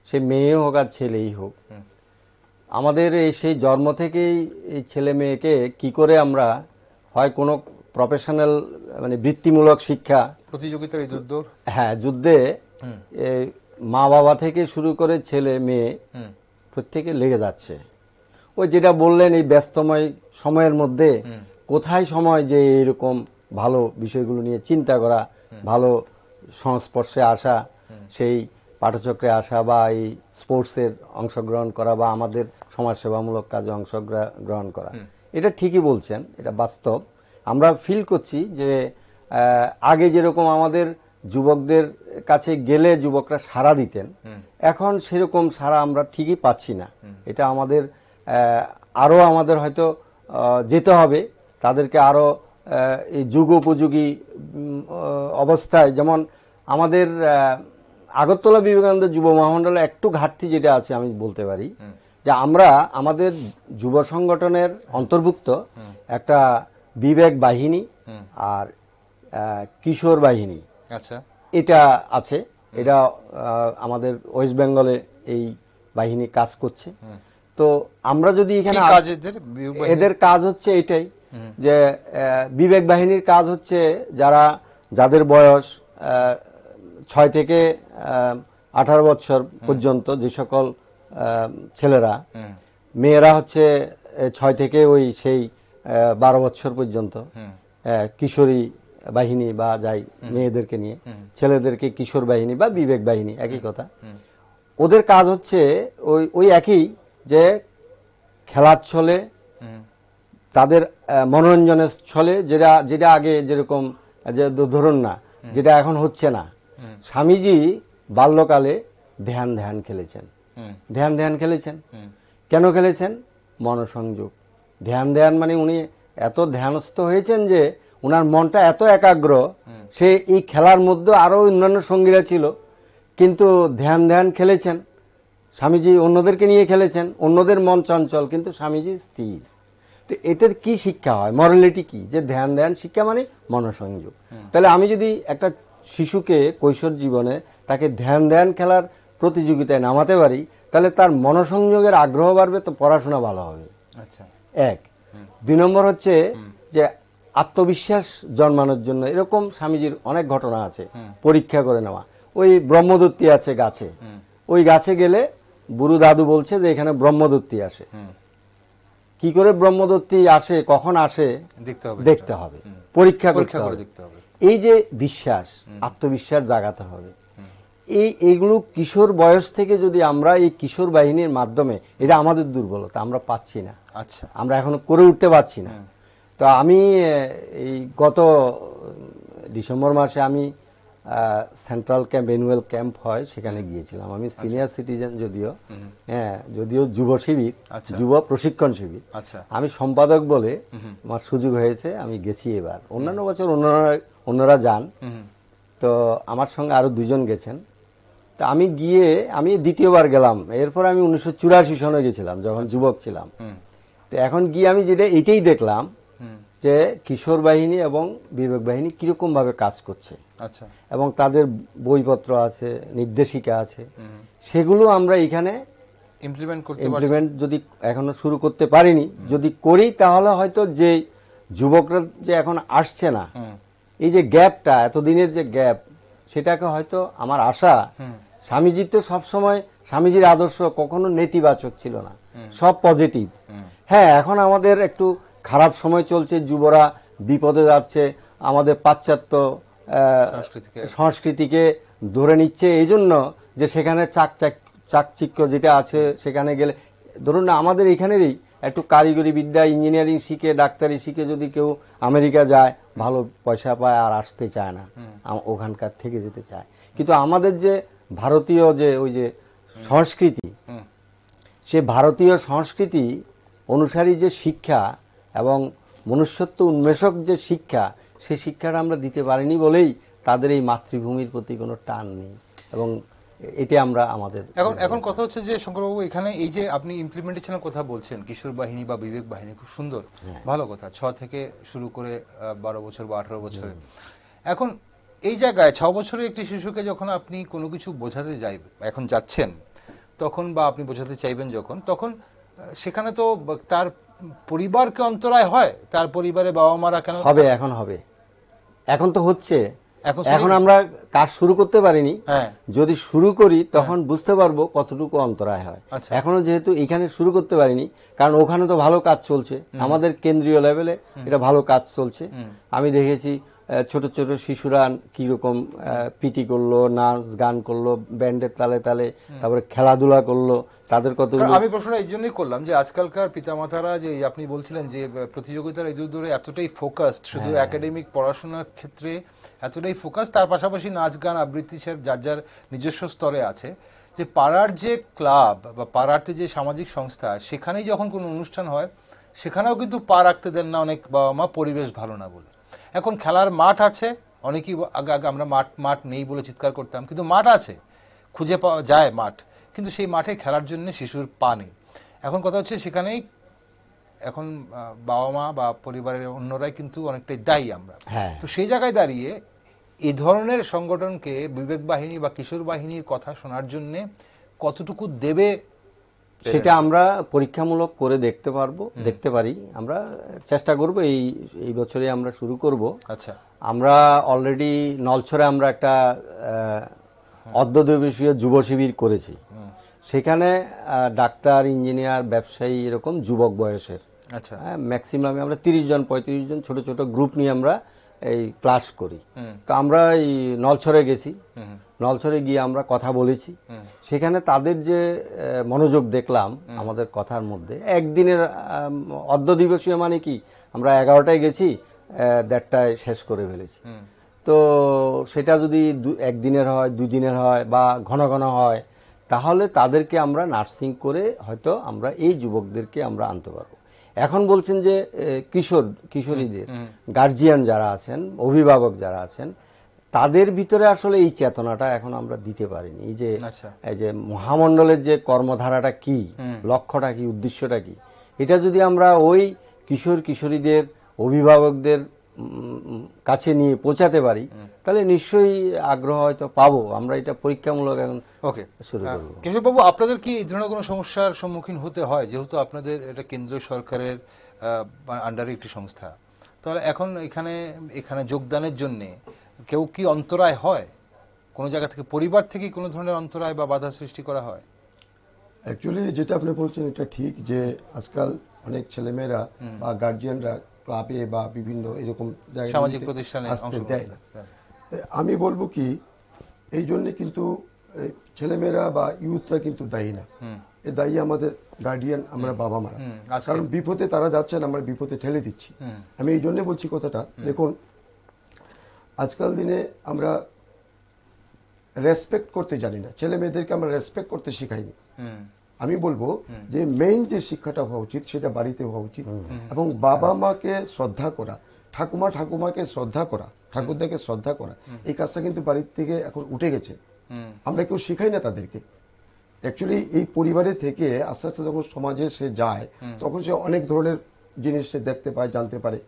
সে মেয়ে হোক আর ছেলেই হোক। আমাদের সেই জন্ম থেকেই এই ছেলে মেয়েকে কি করে আমরা হয় কোনো প্রফেশনাল মানে বৃত্তিমূলক শিক্ষা, প্রতিযোগিতার এই যুদ্ধ, হ্যাঁ যুদ্ধে মা বাবা থেকে শুরু করে ছেলে মেয়ে প্রত্যেকে লেগে যাচ্ছে। ওই যেটা বললেন, এই ব্যস্তময় সময়ের মধ্যে কোথায় সময় যে এরকম ভালো বিষয়গুলো নিয়ে চিন্তা করা, ভালো সংস্পর্শে আসা, সেই পাঠচক্রে আসা বা এই স্পোর্টসের অংশগ্রহণ করা বা আমাদের সমাজসেবামূলক কাজে অংশগ্রহণ করা। এটা ঠিকই বলছেন, এটা বাস্তব। আমরা ফিল করছি যে আগে যেরকম আমাদের যুবকদের কাছে গেলে যুবকরা সাড়া দিতেন, এখন সেরকম সাড়া আমরা ঠিকই পাচ্ছি না। এটা আমাদের আরো আমাদের হয়তো যেতে হবে, তাদেরকে আরো এই যুগোপযোগী অবস্থায়, যেমন আমাদের আগরতলা বিবেকানন্দ যুব মহামণ্ডলে একটু ঘাটতি যেটা আছে আমি বলতে পারি যে আমরা আমাদের যুব সংগঠনের অন্তর্ভুক্ত একটা বিবেক বাহিনী আর কিশোর বাহিনী, আচ্ছা, এটা আছে। এটা আমাদের ওয়েস্ট বেঙ্গলে এই বাহিনী কাজ করছে। তো আমরা যদি এখানে এদের কাজ হচ্ছে এটাই যে বিবেক বাহিনীর কাজ হচ্ছে যাদের বয়স 6 থেকে 18 বছর পর্যন্ত, যে সকল ছেলেরা, মেয়েরা হচ্ছে 6 থেকে ওই সেই 12 বছর পর্যন্ত কিশোরী বাহিনী বা যাই মেয়েদেরকে নিয়ে, ছেলেদেরকে কিশোর বাহিনী বা বিবেক বাহিনী, একই কথা। ওদের কাজ হচ্ছে ওই একই, যে খেলার ছলে, তাদের মনোরঞ্জনের ছলে, যেটা আগে যেরকম, যে ধরুন না, যেটা এখন হচ্ছে না। স্বামীজি বাল্যকালে ধ্যান খেলেছেন। ধ্যান খেলেছেন কেন খেলেছেন? মনসংযোগ। ধ্যান মানে উনি এত ধ্যানস্থ হয়েছেন যে উনার মনটা এত একাগ্র, সে এই খেলার মধ্যে আরো অন্যান্য সঙ্গীরা ছিল, কিন্তু ধ্যান খেলেছেন। স্বামীজি অন্যদেরকে নিয়ে খেলেছেন, অন্যদের মন চঞ্চল, কিন্তু স্বামীজি স্থির। তো এটার কি শিক্ষা হয়, মরালিটি কি? যে ধ্যান শিক্ষা মানে মনসংযোগ। তাহলে আমি যদি একটা শিশুকে কৈশোর জীবনে তাকে ধ্যান খেলার প্রতিযোগিতায় নামাতে পারি, তাহলে তার মনসংযোগের আগ্রহ বাড়বে, তো পড়াশোনা ভালো হবে। আচ্ছা, 1। 2 নম্বর হচ্ছে যে আত্মবিশ্বাস জন্মানোর জন্য এরকম স্বামীজির অনেক ঘটনা আছে। পরীক্ষা করে নেওয়া, ওই ব্রহ্মদত্তী আছে গাছে, ওই গাছে গেলে বুড়ো দাদু বলছে যে এখানে ব্রহ্মদত্তী আসে। কি করে ব্রহ্মদত্তী আসে, কখন আসে দেখতে হবে, পরীক্ষা করতে হবে। এই যে বিশ্বাস, আত্মবিশ্বাস জাগাতে হবে। এইগুলো কিশোর বয়স থেকে যদি আমরা এই কিশোর বাহিনীর মাধ্যমে, এটা আমাদের দুর্বলতা, আমরা পাচ্ছি না। আচ্ছা, আমরা এখনো করে উঠতে পারছি না। তো আমি এই গত ডিসেম্বর মাসে আমি সেন্ট্রাল ক্যাম্প, অ্যানুয়াল ক্যাম্প হয়, সেখানে গিয়েছিলাম। আমি সিনিয়র সিটিজেন, যদিও যুব শিবির, যুব প্রশিক্ষণ শিবির, আমি সম্পাদক বলে আমার সুযোগ হয়েছে, আমি গেছি এবার। অন্যান্য বছর অন্যরা যান, তো আমার সঙ্গে আরো 2 জন গেছেন। তা আমি গিয়ে, আমি দ্বিতীয়বার গেলাম। এরপর আমি 1984 সনে গেছিলাম, যখন যুবক ছিলাম। তো এখন গিয়ে আমি এটাই দেখলাম যে কিশোর বাহিনী এবং বিবেক বাহিনী কিরকম ভাবে কাজ করছে। আচ্ছা, এবং তাদের বইপত্র আছে, নির্দেশিকা আছে, সেগুলো আমরা এখানে ইমপ্লিমেন্ট যদি এখনো শুরু করতে পারিনি, যদি করি তাহলে হয়তো যে যুবকরা যে এখন আসছে না, এই যে গ্যাপটা, এতদিনের যে গ্যাপ, সেটাকে হয়তো, আমার আশা, স্বামীজি তো সবসময়, স্বামীজির আদর্শ কখনো নেতিবাচক ছিল না, সব পজিটিভ। হ্যাঁ, এখন আমাদের একটু খারাপ সময় চলছে, যুবরা বিপদে যাচ্ছে, আমাদের পাশ্চাত্য সংস্কৃতিকে ধরে নিচ্ছে, এই জন্য যে সেখানে চাকচিক্য যেটা আছে সেখানে গেলে, ধরুন না আমাদের এখানেরই একটু কারিগরি বিদ্যা, ইঞ্জিনিয়ারিং শিখে, ডাক্তারি শিখে যদি কেউ আমেরিকা যায়, ভালো পয়সা পায় আর আসতে চায় না, ওখানকার থেকে যেতে চায়। কিন্তু আমাদের যে ভারতীয় যে ওই যে সংস্কৃতি, সে ভারতীয় সংস্কৃতি অনুসারী যে শিক্ষা এবং মনুষ্যত্ব উন্মেষক যে শিক্ষা, সেই শিক্ষাটা আমরা দিতে পারিনি বলেই তাদের এই মাতৃভূমির প্রতি কোনো টান নেই, এবং এটা আমরা আমাদের এখন কথা হচ্ছে যে শঙ্করবাবু, এখানে এই যে আপনি ইমপ্লিমেন্টেশনের কথা বলছেন, কিশোর বাহিনী বা বিবেক বাহিনী, খুব সুন্দর, ভালো কথা, 6 থেকে শুরু করে 12 বছর বা 18 বছরে। এখন এই জায়গায় 6 বছরের একটি শিশুকে যখন আপনি কোনো কিছু বোঝাতে এখন যাচ্ছেন, তখন বা আপনি বোঝাতে চাইবেন যখন, তখন সেখানে তো তার পরিবারকে অন্তরায় হয়, তার পরিবারে বাবা মারা কেন হবে, এখন তো হচ্ছে, এখন আমরা কাজ শুরু করতে পারিনি, যদি শুরু করি তখন বুঝতে পারবো কতটুকু অন্তরায় হয়। এখনো যেহেতু এখানে শুরু করতে পারিনি, কারণ ওখানে তো ভালো কাজ চলছে, আমাদের কেন্দ্রীয় লেভেলে এটা ভালো কাজ চলছে। আমি দেখেছি ছোট ছোট শিশুরা কিরকম পিটি করলো, নাচ গান করলো, ব্যান্ডের তালে তালে, তারপরে খেলাধুলা করলো, তাদের কত। আমি প্রশ্নটা এই জন্যই করলাম যে আজকালকার পিতামাতারা যে আপনি বলছিলেন যে প্রতিযোগিতার এই দূরে এতটাই ফোকাসড, শুধু একাডেমিক পড়াশোনার ক্ষেত্রে এতটাই ফোকাস, তার পাশাপাশি নাচ গান আবৃত্তি যার যার নিজস্ব স্তরে আছে, যে পাড়ার যে ক্লাব বা পাড়াতে যে সামাজিক সংস্থা, সেখানেই যখন কোনো অনুষ্ঠান হয় সেখানেও কিন্তু পা রাখতে দেন না অনেক বাবা মা, পরিবেশ ভালো না বলে। এখন খেলার মাঠ আছে, অনেকেই আগে আমরা মাঠ নেই বলে চিৎকার করতাম, কিন্তু মাঠ আছে, খুঁজে পাওয়া যায় মাঠ, কিন্তু সেই মাঠে খেলার জন্য শিশুর পা নেই। এখন কথা হচ্ছে সেখানেই এখন বাবা মা বা পরিবারের অন্যরাই কিন্তু অনেকটাই দায়ী আমরা। তো সেই জায়গায় দাঁড়িয়ে এই ধরনের সংগঠনকে বিবেক বাহিনী বা কিশোর বাহিনীর কথা শোনার জন্য কতটুকু দেবে, সেটা আমরা পরীক্ষামূলক করে দেখতে পারি, আমরা চেষ্টা করব, এই বছরে আমরা শুরু করব। আচ্ছা, আমরা অলরেডি নলছড়ে আমরা একটা অর্ধদিবসীয় যুব শিবির করেছি, সেখানে ডাক্তার, ইঞ্জিনিয়ার, ব্যবসায়ী, এরকম যুবক বয়সের, আচ্ছা, ম্যাক্সিমাম আমরা 30 জন 35 জন ছোট ছোট গ্রুপ নিয়ে আমরা এই ক্লাস করি। তো আমরা এই নলছড়ে গেছি, নলছড়ে গিয়ে আমরা কথা বলেছি, সেখানে তাদের যে মনোযোগ দেখলাম আমাদের কথার মধ্যে, একদিনের অর্ধদিবসীয় মানে কি, আমরা 11টায় গেছি, 1:30টায় শেষ করে ফেলেছি। তো সেটা যদি একদিনের হয়, 2 দিনের হয় বা ঘন ঘন হয়, তাহলে তাদেরকে আমরা নার্সিং করে হয়তো আমরা এই যুবকদেরকে আমরা আনতে পারবো। এখন বলছেন যে কিশোরীদের গার্জিয়ান যারা আছেন, অভিভাবক যারা আছেন, তাদের ভিতরে আসলে এই চেতনাটা এখন আমরা দিতে পারিনি, এই যে মহামণ্ডলের যে কর্মধারাটা কি, লক্ষ্যটা কি, উদ্দেশ্যটা কি, এটা যদি আমরা ওই কিশোরীদের অভিভাবকদের কাছে নিয়ে পৌঁছাতে পারি, তাহলে নিশ্চয়ই আগ্রহ হয়তো পাবো। আমরা এটা পরীক্ষামূলক এখন শুরু করব। কেশববাবু, আপনাদের কি এই ধরনের কোনো সমস্যার সম্মুখীন হতে হয়, যেহেতু আপনাদের এটা কেন্দ্র সরকারের আন্ডারে একটি সংস্থা, তাহলে এখন এখানে যোগদানের জন্য কেউ কি অন্তরায় হয়, কোনো জায়গা থেকে, পরিবার থেকে কোনো ধরনের অন্তরায় বা বাধা সৃষ্টি করা হয়? অ্যাকচুয়ালি যেটা আপনি বলছেন এটা ঠিক, যে আজকাল অনেক ছেলেমেয়েরা বা গার্জিয়ানরা ক্লাবে বা বিভিন্ন এরকম জায়গায় সামাজিক প্রতিষ্ঠানে আসতে দেয় না। আমি বলবো কি, এই জন্য কিন্তু ছেলেমেয়েরা বা ইউথরা কিন্তু দায়ী না, এ দায়ী আমাদের গার্ডিয়ান, আমরা বাবা মারা। কারণ বিপদে তারা যাচ্ছেন, আমরা বিপদে ঠেলে দিচ্ছি। আমি এই জন্য বলছি কথাটা, দেখুন আজকাল দিনে আমরা রেসপেক্ট করতে জানি না, ছেলে মেয়েদেরকে আমরা রেসপেক্ট করতে শিখাইনি। আমি বলবো যে মেইন যে শিক্ষাটা হওয়া উচিত সেটা বাড়িতে হওয়া উচিত, এবং বাবা মাকে শ্রদ্ধা করা, ঠাকুমাকে শ্রদ্ধা করা, ঠাকুরদাকে শ্রদ্ধা করা, এই কাজটা কিন্তু বাড়ির থেকে এখন উঠে গেছে। আমরা কেউ শিখাই না তাদেরকে। অ্যাকচুয়ালি এই পরিবারের থেকে আস্তে আস্তে যখন সমাজে সে যায়, তখন সে অনেক ধরনের জিনিস সে দেখতে পায়, জানতে পারে।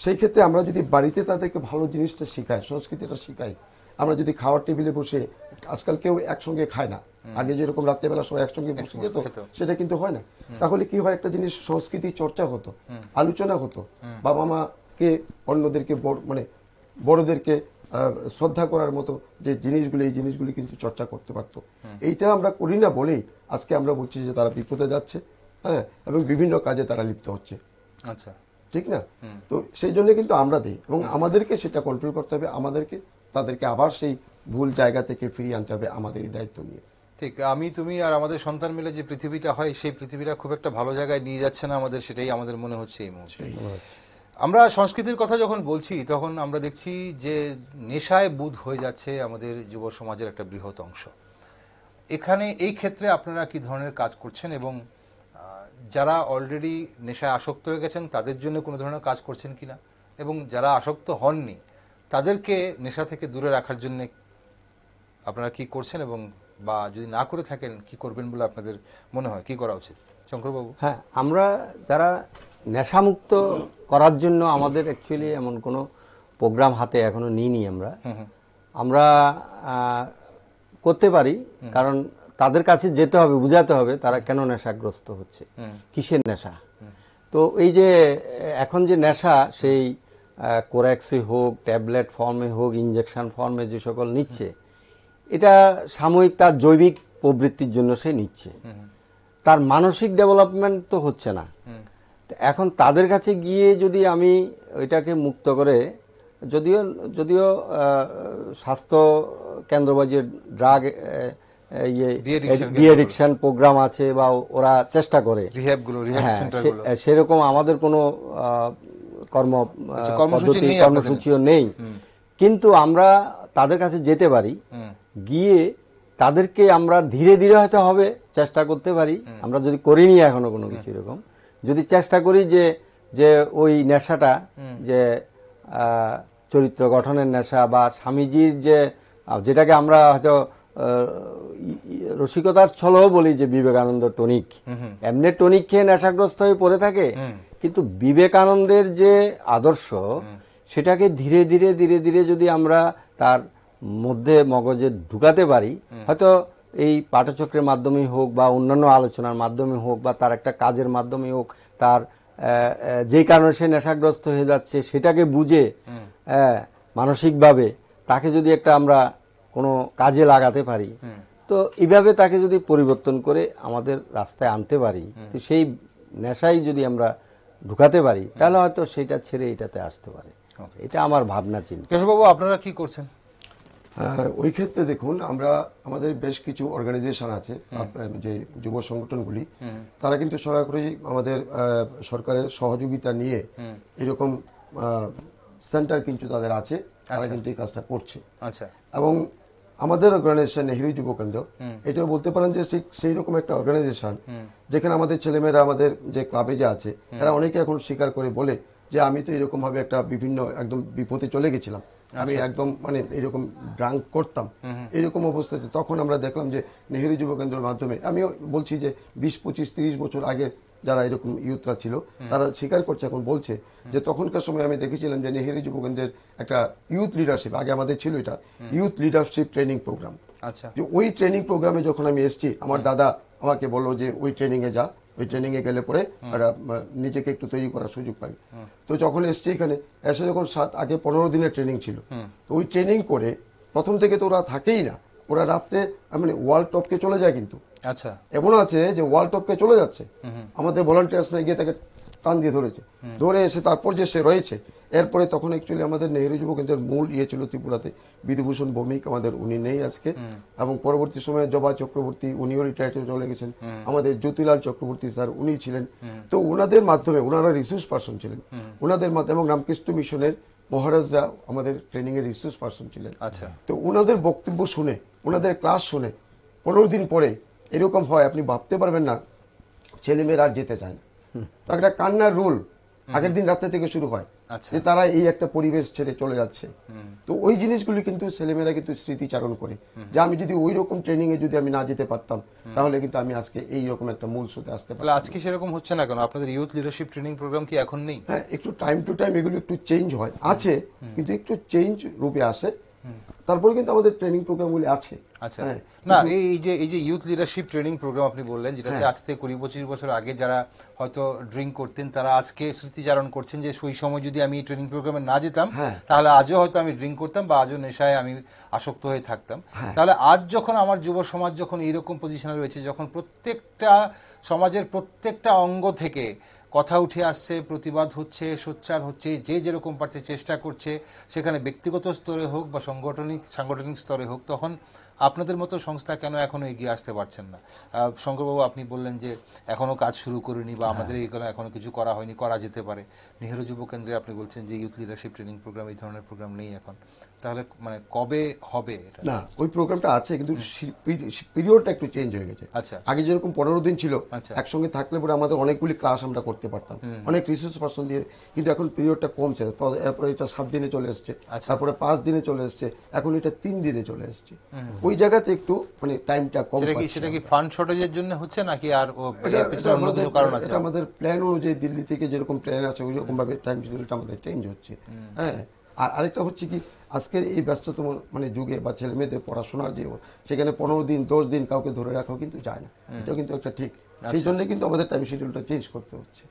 সেই ক্ষেত্রে আমরা যদি বাড়িতে তাদেরকে ভালো জিনিসটা শিখাই, সংস্কৃতিটা শিখাই, আমরা যদি খাওয়ার টেবিলে বসে, আজকাল কেউ একসঙ্গে খায় না, আগে যেরকম রাত্রেবেলা সবাই একসঙ্গে বসে যেত, সেটা কিন্তু হয় না। তাহলে কি হয়, একটা জিনিস সংস্কৃতি চর্চা হতো, আলোচনা হতো, বাবা মাকে, অন্যদেরকে, মানে বড়দেরকে শ্রদ্ধা করার মতো যে জিনিসগুলো, এই জিনিসগুলি কিন্তু চর্চা করতে পারতো। এইটা আমরা করি না বলেই আজকে আমরা বলছি যে তারা বিপদে যাচ্ছে, এবং বিভিন্ন কাজে তারা লিপ্ত হচ্ছে। আচ্ছা, ঠিক না? তো সেই জন্য কিন্তু আমরা দিই এবং আমাদেরকে সেটা কন্ট্রোল করতে হবে, আমাদেরকে তাদেরকে আবার সেই ভুল জায়গা থেকে ফিরিয়ে আনতে হবে আমাদেরই দায়িত্ব নিয়ে। ঠিক, আমি তুমি আর আমাদের সন্তান মিলে যে পৃথিবীটা হয় সেই পৃথিবীটা খুব একটা ভালো জায়গায় নিয়ে যাচ্ছে না আমাদের, সেটাই আমাদের মনে হচ্ছে এই মুহূর্তে। আমরা সংস্কৃতির কথা যখন বলছি তখন আমরা দেখছি যে নেশায় বুঁদ হয়ে যাচ্ছে আমাদের যুব সমাজের একটা বৃহৎ অংশ। এখানে এই ক্ষেত্রে আপনারা কি ধরনের কাজ করছেন এবং যারা অলরেডি নেশায় আসক্ত হয়ে গেছেন তাদের জন্য কোনো ধরনের কাজ করছেন কিনা, এবং যারা আসক্ত হননি তাদেরকে নেশা থেকে দূরে রাখার জন্য আপনারা কি করছেন, এবং বা যদি না করে থাকেন কি করবেন বলে আপনাদের মনে হয়, কি করা উচিত? শঙ্করবাবু। হ্যাঁ, আমরা যারা নেশামুক্ত করার জন্য আমাদের অ্যাকচুয়ালি এমন কোনো প্রোগ্রাম হাতে এখনো নিইনি আমরা করতে পারি, কারণ তাদের কাছে যেতে হবে, বুঝাতে হবে তারা কেন নেশাগ্রস্ত হচ্ছে, কিসের নেশা। তো এই যে এখন যে নেশা, সেই কোরেক্সি হোক, ট্যাবলেট ফর্মে হোক, ইনজেকশন ফর্মে যে সকল নিচ্ছে, এটা সাময়িক তার জৈবিক প্রবৃত্তির জন্য সে নিচ্ছে, তার মানসিক ডেভেলপমেন্ট তো হচ্ছে না। এখন তাদের কাছে গিয়ে যদি আমি ওইটাকে মুক্ত করে, যদিও স্বাস্থ্য কেন্দ্র বা যে ড্রাগ ডি-অ্যাডিকশন প্রোগ্রাম আছে বা ওরা চেষ্টা করে, সেরকম আমাদের কোনো কর্মসূচিও নেই, কিন্তু আমরা তাদের কাছে যেতে পারি, গিয়ে তাদেরকে আমরা ধীরে ধীরে হয়তো হবে চেষ্টা করতে পারি। আমরা যদি করিনি এখনো কোনো কিছু এরকম, যদি চেষ্টা করি যে ওই নেশাটা, যে চরিত্র গঠনের নেশা বা স্বামীজির যেটাকে আমরা হয়তো রসিকতার ছলেও বলি যে বিবেকানন্দ টনিক, এমনি টনিক খেয়ে নেশাগ্রস্ত হয়ে পড়ে থাকে, কিন্তু বিবেকানন্দের যে আদর্শ সেটাকে ধীরে ধীরে ধীরে ধীরে যদি আমরা তার মধ্যে মগজে ঢুকাতে পারি, হয়তো এই পাঠচক্রের মাধ্যমে হোক বা অন্যান্য আলোচনার মাধ্যমে হোক বা তার একটা কাজের মাধ্যমে হোক, তার যে কারণে সে নেশাগ্রস্ত হয়ে যাচ্ছে সেটাকে বুঝে মানসিকভাবে তাকে যদি একটা আমরা কোনো কাজে লাগাতে পারি, তো এইভাবে তাকে যদি পরিবর্তন করে আমাদের রাস্তায় আনতে পারি, তো সেই নেশাই যদি আমরা ঢুকাতে পারি, তাহলে হয়তো সেটা ছেড়ে এটাতে আসতে পারে। এটা আমার ভাবনা চিন্তা। কেশববাবু, আপনারা কি করছেন? ওই ক্ষেত্রে দেখুন, আমরা আমাদের বেশ কিছু অর্গানাইজেশন আছে, যে যুব সংগঠনগুলি, তারা কিন্তু সরাসরি আমাদের সরকারের সহযোগিতা নিয়ে এরকম সেন্টার কিন্তু তাদের আছে, তারা কিন্তু এই কাজটা করছে। এবং আমাদের অর্গানাইজেশন নেহেরু যুব কেন্দ্র, এটাও বলতে পারেন যে সেই রকম একটা অর্গানাইজেশন যেখানে আমাদের ছেলেমেয়েরা, আমাদের যে ক্লাবে যে আছে, তারা অনেকে এখন স্বীকার করে বলে যে আমি তো এরকম ভাবে একটা বিভিন্ন একদম বিপদে চলে গেছিলাম, আমি একদম মানে এরকম ড্রাঙ্ক করতাম, এরকম অবস্থাতে তখন আমরা দেখলাম যে নেহেরু যুব কেন্দ্রের মাধ্যমে, আমিও বলছি যে 20, 25, 30 বছর আগে যারা এরকম ইউথরা ছিল তারা স্বীকার করছে, এখন বলছে যে তখনকার সময় আমি দেখেছিলাম যে নেহেরু যুব কেন্দ্রের একটা ইউথ লিডারশিপ, আগে আমাদের ছিল এটা ইউথ লিডারশিপ ট্রেনিং প্রোগ্রাম, যে ওই ট্রেনিং প্রোগ্রামে যখন আমি এসেছি, আমার দাদা আমাকে বললো যে ওই ট্রেনিং এ যা, ওই ট্রেনিং এ গেলে পরে নিজেকে একটু তৈরি করার সুযোগ পাই। তো যখন এসছি এখানে এসে, যখন আগে 15 দিনের ট্রেনিং ছিল, তো ওই ট্রেনিং করে প্রথম থেকে তো ওরা থাকেই না, ওরা রাত্রে মানে ওয়ার্ল্ড টপকে চলে যায়, কিন্তু এমন আছে যে ওয়ার্ল্ড টপকে চলে যাচ্ছে, আমাদের ভলান্টিয়ার্সরা গিয়ে তাকে টান দিয়ে ধরেছে, ধরে এসে তারপর যে সে রয়েছে, এরপরে তখন অ্যাকচুয়ালি আমাদের নেহেরু যুব কেন্দ্রের মূল ছিল ত্রিপুরাতে বিধুভূষণ ভৌমিক, আমাদের উনি নেই আজকে, এবং পরবর্তী সময়ে জবা চক্রবর্তী, উনিও রিটায়ার্ড চলে গেছেন, আমাদের জ্যোতিলাল চক্রবর্তী স্যার উনি ছিলেন। তো ওনাদের মাধ্যমে, ওনারা রিসোর্স পার্সন ছিলেন, ওনাদের মাধ্যমে, এবং রামকৃষ্ণ মিশনের মহারাজরা আমাদের ট্রেনিং এর রিসোর্স পার্সন ছিলেন। তো ওনাদের বক্তব্য শুনে, ওনাদের ক্লাস শুনে 15 দিন পরে এরকম হয়, আপনি ভাবতে পারবেন না, ছেলেমেয়েরা আর যেতে চায় না। তো একটা কান্নার রোল আগের দিন রাত্রে থেকে শুরু হয়, যে তারা এই একটা পরিবেশ ছেড়ে চলে যাচ্ছে। তো ওই জিনিসগুলি কিন্তু ছেলেমেয়েরা কিন্তু স্মৃতিচারণ করে, যে আমি যদি ওই রকম ট্রেনিং এ যদি আমি না যেতে পারতাম, তাহলে কিন্তু আমি আজকে এই রকম একটা মূল স্রোতে আসতে পারতাম। আজকে সেরকম হচ্ছে না কেন? আপনাদের ইউথ লিডারশিপ ট্রেনিং প্রোগ্রাম কি এখন নেই? হ্যাঁ, একটু টাইম টু টাইম এগুলো একটু চেঞ্জ হয়, আছে, কিন্তু একটু চেঞ্জ রূপে আসে, তারপরে কিন্তু আমাদের ট্রেনিং প্রোগ্রামগুলি আছে। না, এই যে ইউথ লিডারশিপ ট্রেনিং প্রোগ্রাম আপনি বললেন, যেটাতে আজ থেকে 20-25 বছর আগে যারা হয়তো ড্রিঙ্ক করতেন, তারা আজকে স্মৃতিচারণ করছেন যে সেই সময় যদি আমি ট্রেনিং প্রোগ্রামে না যেতাম, তাহলে আজও হয়তো আমি ড্রিঙ্ক করতাম বা আজও নেশায় আমি আসক্ত হয়ে থাকতাম। তাহলে আজ যখন আমার যুব সমাজ যখন এইরকম পজিশনে রয়েছে, যখন প্রত্যেকটা সমাজের প্রত্যেকটা অঙ্গ থেকে কথা উঠে আসছে, প্রতিবাদ হচ্ছে, সোচ্চার হচ্ছে, যে যেরকম পারছে চেষ্টা করছে, সেখানে ব্যক্তিগত স্তরে হোক বা সাংগঠনিক স্তরে হোক, তখন আপনাদের মতো সংস্থা কেন এখনো এগিয়ে আসতে পারছেন না? শঙ্করবাবু, আপনি বললেন যে এখনো কাজ শুরু করিনি বা আমাদের এখনো কিছু করা হয়নি, করা যেতে পারে। নেহেরু যুব কেন্দ্রে আপনি বলছেন যে ইউথ লিডারশিপ ট্রেনিং প্রোগ্রাম, এই ধরনের প্রোগ্রাম নেই এখন, তাহলে মানে কবে হবে এটা? না, ওই প্রোগ্রামটা আছে, কিন্তু পিরিয়ডটা একটু চেঞ্জ হয়ে গেছে। আচ্ছা, আগে যেরকম 15 দিন ছিল, আচ্ছা, একসঙ্গে থাকলে পরে আমাদের অনেকগুলি ক্লাস আমরা করতে পারতাম, অনেক রিসোর্স পার্সন দিয়ে, কিন্তু এখন পিরিয়ডটা কমছে। এরপরে এটা 7 দিনে চলে এসছে, তারপরে 5 দিনে চলে এসছে, এখন এটা 3 দিনে চলে এসছে। ওই জায়গাতে একটু মানে টাইমটা কম পাচ্ছি। সেটা কি ফান্ড শর্টেজের জন্য হচ্ছে নাকি আর অন্য কিছু কারণ আছে? এটা আমাদের প্ল্যান অনুযায়ী, দিল্লি থেকে যেরকম প্ল্যান আছে ওই রকম ভাবে টাইম শিডিউলটা আমাদের চেঞ্জ হচ্ছে। হ্যাঁ, আর আরেকটা হচ্ছে কি, আজকের এই ব্যস্ততম মানে যুগে বা ছেলে মেয়েদের পড়াশোনার যে, সেখানে 15 দিন 10 দিন কাউকে ধরে রাখাও কিন্তু যায় না, এটাও কিন্তু একটা ঠিক। সেই জন্য কিন্তু আমাদের টাইম শিডিউলটা চেঞ্জ করতে হচ্ছে,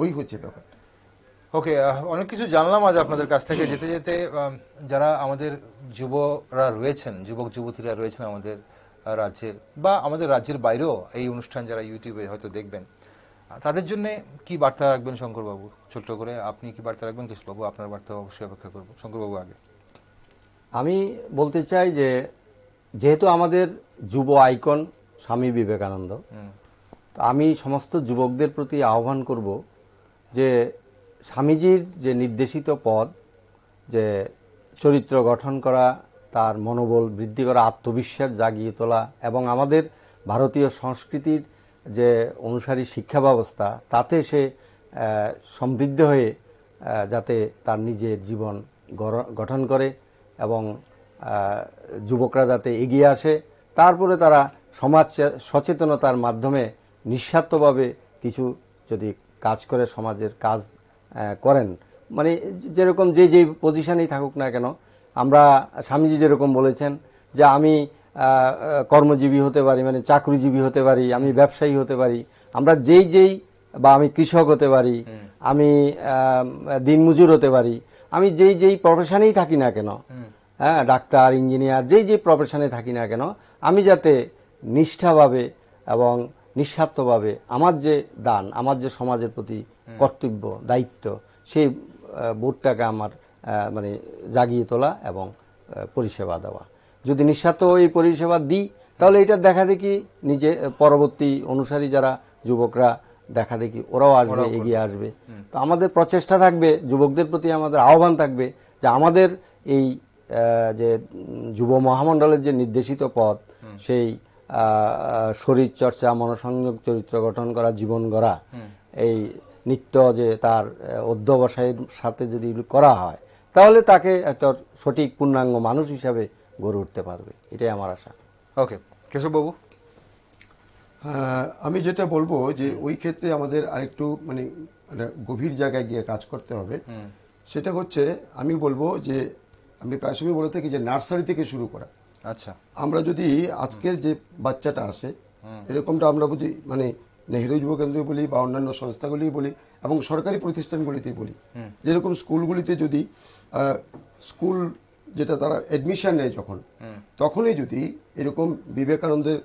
ওই হচ্ছে ব্যাপারটা। ওকে, অনেক কিছু জানলাম আজ আপনাদের কাছ থেকে। যেতে যেতে যারা আমাদের যুবরা রয়েছেন, যুবক যুবতীরা রয়েছেন আমাদের রাজ্যের বা আমাদের রাজ্যের বাইরেও এই অনুষ্ঠান যারা ইউটিউবে হয়তো দেখবেন, তাদের জন্য কি বার্তা রাখবেন শঙ্করবাবু? ছোট্ট করে আপনি কি বার্তা রাখবেন? কৃষ্ণবাবু, আপনার বার্তা অবশ্যই অপেক্ষা করবো। শঙ্করবাবু আগে। আমি বলতে চাই যে যেহেতু আমাদের যুব আইকন স্বামী বিবেকানন্দ, তো আমি সমস্ত যুবকদের প্রতি আহ্বান করব যে স্বামীজির যে নির্দেশিত পথ, যে চরিত্র গঠন করা, তার মনোবল বৃদ্ধি করা, আত্মবিশ্বাস জাগিয়ে তোলা, এবং আমাদের ভারতীয় সংস্কৃতির যে অনুসারী শিক্ষা ব্যবস্থা, তাতে সে সমৃদ্ধ হয়ে যাতে তার নিজের জীবন গঠন করে এবং যুবকরা যাতে এগিয়ে আসে, তারপরে তারা সমাজ সচেতনতার মাধ্যমে নিঃস্বার্থভাবে কিছু যদি কাজ করে, সমাজের কাজ করেন, মানে যেরকম যে পজিশনেই থাকুক না কেন, আমরা স্বামীজি যেরকম বলেছেন যে আমি কর্মজীবী হতে পারি, মানে চাকরিজীবী হতে পারি, আমি ব্যবসায়ী হতে পারি, আমরা যেই বা আমি কৃষক হতে পারি, আমি দিনমজুর হতে পারি, আমি যেই প্রফেশনেই থাকি না কেন, হ্যাঁ, ডাক্তার, ইঞ্জিনিয়ার, যেই প্রফেশনে থাকি না কেন, আমি যাতে নিষ্ঠাভাবে এবং নিঃস্বার্থভাবে আমার যে দান, আমার যে সমাজের প্রতি কর্তব্য, দায়িত্ব, সেই বোধটাকে আমার মানে জাগিয়ে তোলা এবং পরিষেবা দেওয়া। যদি নিঃস্বার্থ এই পরিষেবা দিই, তাহলে এটা দেখা দেখি নিজে পরবর্তী অনুসারী যারা যুবকরা দেখা দেখি ওরাও আসবে, এগিয়ে আসবে। তো আমাদের প্রচেষ্টা থাকবে, যুবকদের প্রতি আমাদের আহ্বান থাকবে যে আমাদের এই যে যুব মহামণ্ডলের যে নির্দেশিত পথ, সেই শরীর চর্চা, মনসংযোগ, চরিত্র গঠন করা, জীবন গড়া, এই নিত্য যে তার অধ্যবসায়ের সাথে যদি করা হয়, তাহলে তাকে একটা সঠিক পূর্ণাঙ্গ মানুষ হিসাবে গড়ে উঠতে পারবে, এটাই আমার আশা। ওকে, কেশববাবু। আমি যেটা বলবো যে ওই ক্ষেত্রে আমাদের আরেকটু মানে গভীর জায়গায় গিয়ে কাজ করতে হবে। সেটা হচ্ছে, আমি বলবো যে আমি প্রায় সময় বলে থাকি যে নার্সারি থেকে শুরু করা। আচ্ছা, আমরা যদি আজকের যে বাচ্চাটা আসে, এরকমটা আমরা বুঝি মানে নেহেরু যুব কেন্দ্র বলি বা অন্যান্য সংস্থাগুলি বলি এবং সরকারি প্রতিষ্ঠানগুলিতে বলি, যেরকম স্কুলগুলিতে যদি স্কুল যেটা তারা এডমিশন নেয় যখন, তখনই যদি এরকম বিবেকানন্দের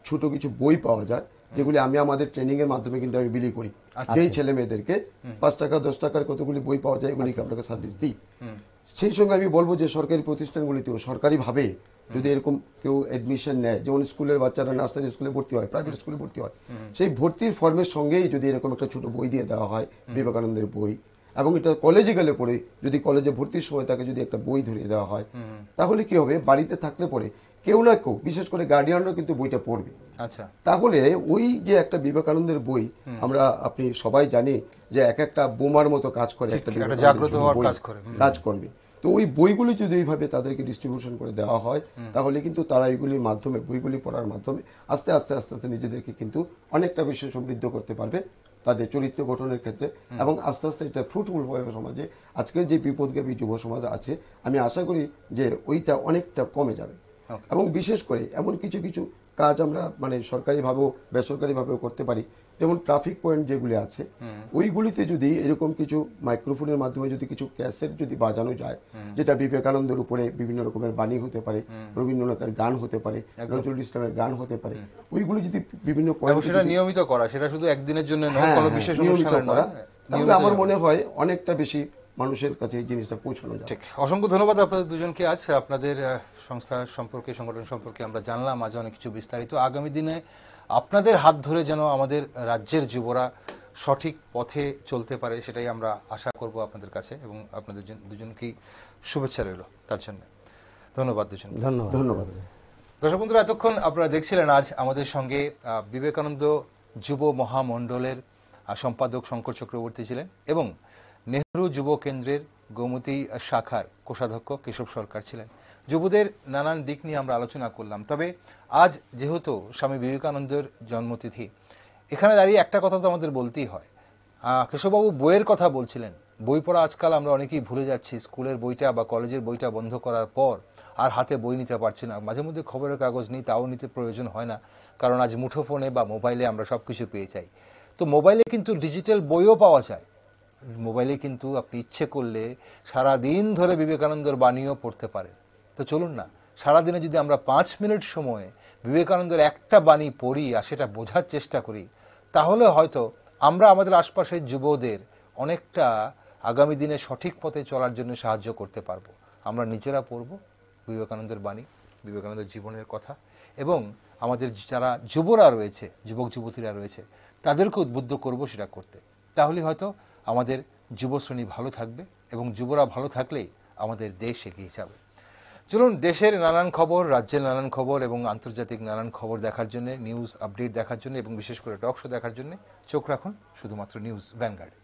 ছোট কিছু বই পাওয়া যায়, যেগুলি আমি আমাদের ট্রেনিং এর মাধ্যমে কিন্তু আমি বিলি করি, সেই ছেলে মেয়েদেরকে 5 টাকা 10 টাকার কতগুলি বই পাওয়া যায়, এগুলিকে আপনাকে সার্ভিস দিই। সেই সঙ্গে আমি বলবো যে সরকারি প্রতিষ্ঠানগুলিতেও সরকারিভাবে যদি এরকম কেউ এডমিশন নেয়, যেমন স্কুলের বাচ্চারা নার্সারি স্কুলে ভর্তি হয়, প্রাইভেট স্কুলে ভর্তি হয়, সেই ভর্তির ফর্মের সঙ্গেই যদি এরকম একটা ছোট বই দিয়ে দেওয়া হয়, বিবেকানন্দের বই, এবং এটা কলেজে গেলে পরে যদি কলেজে ভর্তির সময় তাকে যদি একটা বই ধরিয়ে দেওয়া হয়, তাহলে কি হবে, বাড়িতে থাকলে পরে কেউ না কেউ, বিশেষ করে গার্ডিয়ানরা কিন্তু বইটা পড়বে। আচ্ছা, তাহলে ওই যে একটা বিবেকানন্দের বই, আমরা আপনি সবাই জানি যে এক একটা বোমার মতো কাজ করে, একটা জাগ্রত হওয়ার কাজ করবে। তো ওই বইগুলি যদি এইভাবে তাদেরকে ডিস্ট্রিবিউশন করে দেওয়া হয়, তাহলে কিন্তু তারা এইগুলির মাধ্যমে, বইগুলি পড়ার মাধ্যমে আস্তে আস্তে আস্তে আস্তে নিজেদেরকে কিন্তু অনেকটা বেশি সমৃদ্ধ করতে পারবে তাদের চরিত্র গঠনের ক্ষেত্রে, এবং আস্তে আস্তে এটা ফ্রুটফুল হবে সমাজে। আজকের যে বিপদগামী যুব সমাজ আছে, আমি আশা করি যে ওইটা অনেকটা কমে যাবে। এবং বিশেষ করে এমন কিছু কিছু কাজ আমরা মানে সরকারিভাবেও বেসরকারিভাবেও করতে পারি। যেমন ট্রাফিক পয়েন্ট যেগুলি আছে ওইগুলিতে যদি এরকম কিছু মাইক্রোফোনের মাধ্যমে যদি কিছু ক্যাসেট যদি বাজানো যায়, যেটা বিবেকানন্দের উপরে বিভিন্ন রকমের বাণী হতে পারে, রবীন্দ্রনাথের গান হতে পারে, নজরুল ইসলামের গান হতে পারে, ওইগুলি যদি বিভিন্ন পয়েন্ট সেটা নিয়মিত করা, সেটা শুধু একদিনের জন্য নয়, কোনো বিশেষ নিয়মিত অনুষ্ঠানে করা, নয়, তাহলে আমার মনে হয় অনেকটা বেশি মানুষের কাছে এই জিনিসটা পৌঁছানো যায়। ঠিক। অসংখ্য ধন্যবাদ আপনাদের দুজনকে। আজ আপনাদের সংস্থা সম্পর্কে, সংগঠন সম্পর্কে আমরা জানলাম আজ অনেক কিছু বিস্তারিত। আগামী দিনে আপনাদের হাত ধরে যেন আমাদের রাজ্যের যুবরা সঠিক পথে চলতে পারে, সেটাই আমরা আশা করব আপনাদের কাছে, এবং আপনাদের দুজনকেই শুভেচ্ছা রইল তার জন্য। ধন্যবাদ দুজন। ধন্যবাদ। দর্শক বন্ধুরা, এতক্ষণ আপনারা দেখছিলেন আজ আমাদের সঙ্গে বিবেকানন্দ যুব মহামণ্ডলের সম্পাদক শঙ্কর চক্রবর্তী ছিলেন, এবং নেহরু যুব কেন্দ্রের গোমতী শাখার কোষাধ্যক্ষ কেশব সরকার ছিলেন। যুবদের নানান দিক নিয়ে আমরা আলোচনা করলাম। তবে আজ যেহেতু স্বামী বিবেকানন্দের জন্মতিথি, এখানে দাঁড়িয়ে একটা কথা তো আমাদের বলতেই হয়। কেশববাবু বইয়ের কথা বলছিলেন। বই পড়া আজকাল আমরা অনেকেই ভুলে যাচ্ছি। স্কুলের বইটা বা কলেজের বইটা বন্ধ করার পর আর হাতে বই নিতে পারছি না। মাঝে মধ্যে খবরের কাগজ নিই, তাও নিতে প্রয়োজন হয় না, কারণ আজ মুঠোফোনে বা মোবাইলে আমরা সবকিছু পেয়ে যাই। তো মোবাইলে কিন্তু ডিজিটাল বইও পাওয়া যায়। মোবাইলে কিন্তু আপনি ইচ্ছে করলে সারা দিন ধরে বিবেকানন্দের বাণীও পড়তে পারেন। তো চলুন না, সারাদিনে যদি আমরা 5 মিনিট সময়ে বিবেকানন্দের একটা বাণী পড়ি আর সেটা বোঝার চেষ্টা করি, তাহলে হয়তো আমরা আমাদের আশপাশের যুবদের অনেকটা আগামী দিনে সঠিক পথে চলার জন্য সাহায্য করতে পারবো। আমরা নিজেরা পড়ব বিবেকানন্দের বাণী, বিবেকানন্দের জীবনের কথা, এবং আমাদের যারা যুবরা রয়েছে, যুবক যুবতীরা রয়েছে, তাদেরকে উদ্বুদ্ধ করব সেটা করতে। তাহলে হয়তো আমাদের যুবশ্রেণী ভালো থাকবে, এবং যুবরা ভালো থাকলেই আমাদের দেশ এগিয়ে যাবে। চলুন, দেশের নানান খবর, রাজ্যের নানান খবর এবং আন্তর্জাতিক নানান খবর দেখার জন্য, নিউজ আপডেট দেখার জন্য এবং বিশেষ করে টক শো দেখার জন্য চোখ রাখুন শুধুমাত্র নিউজ ভ্যানগার্ডে।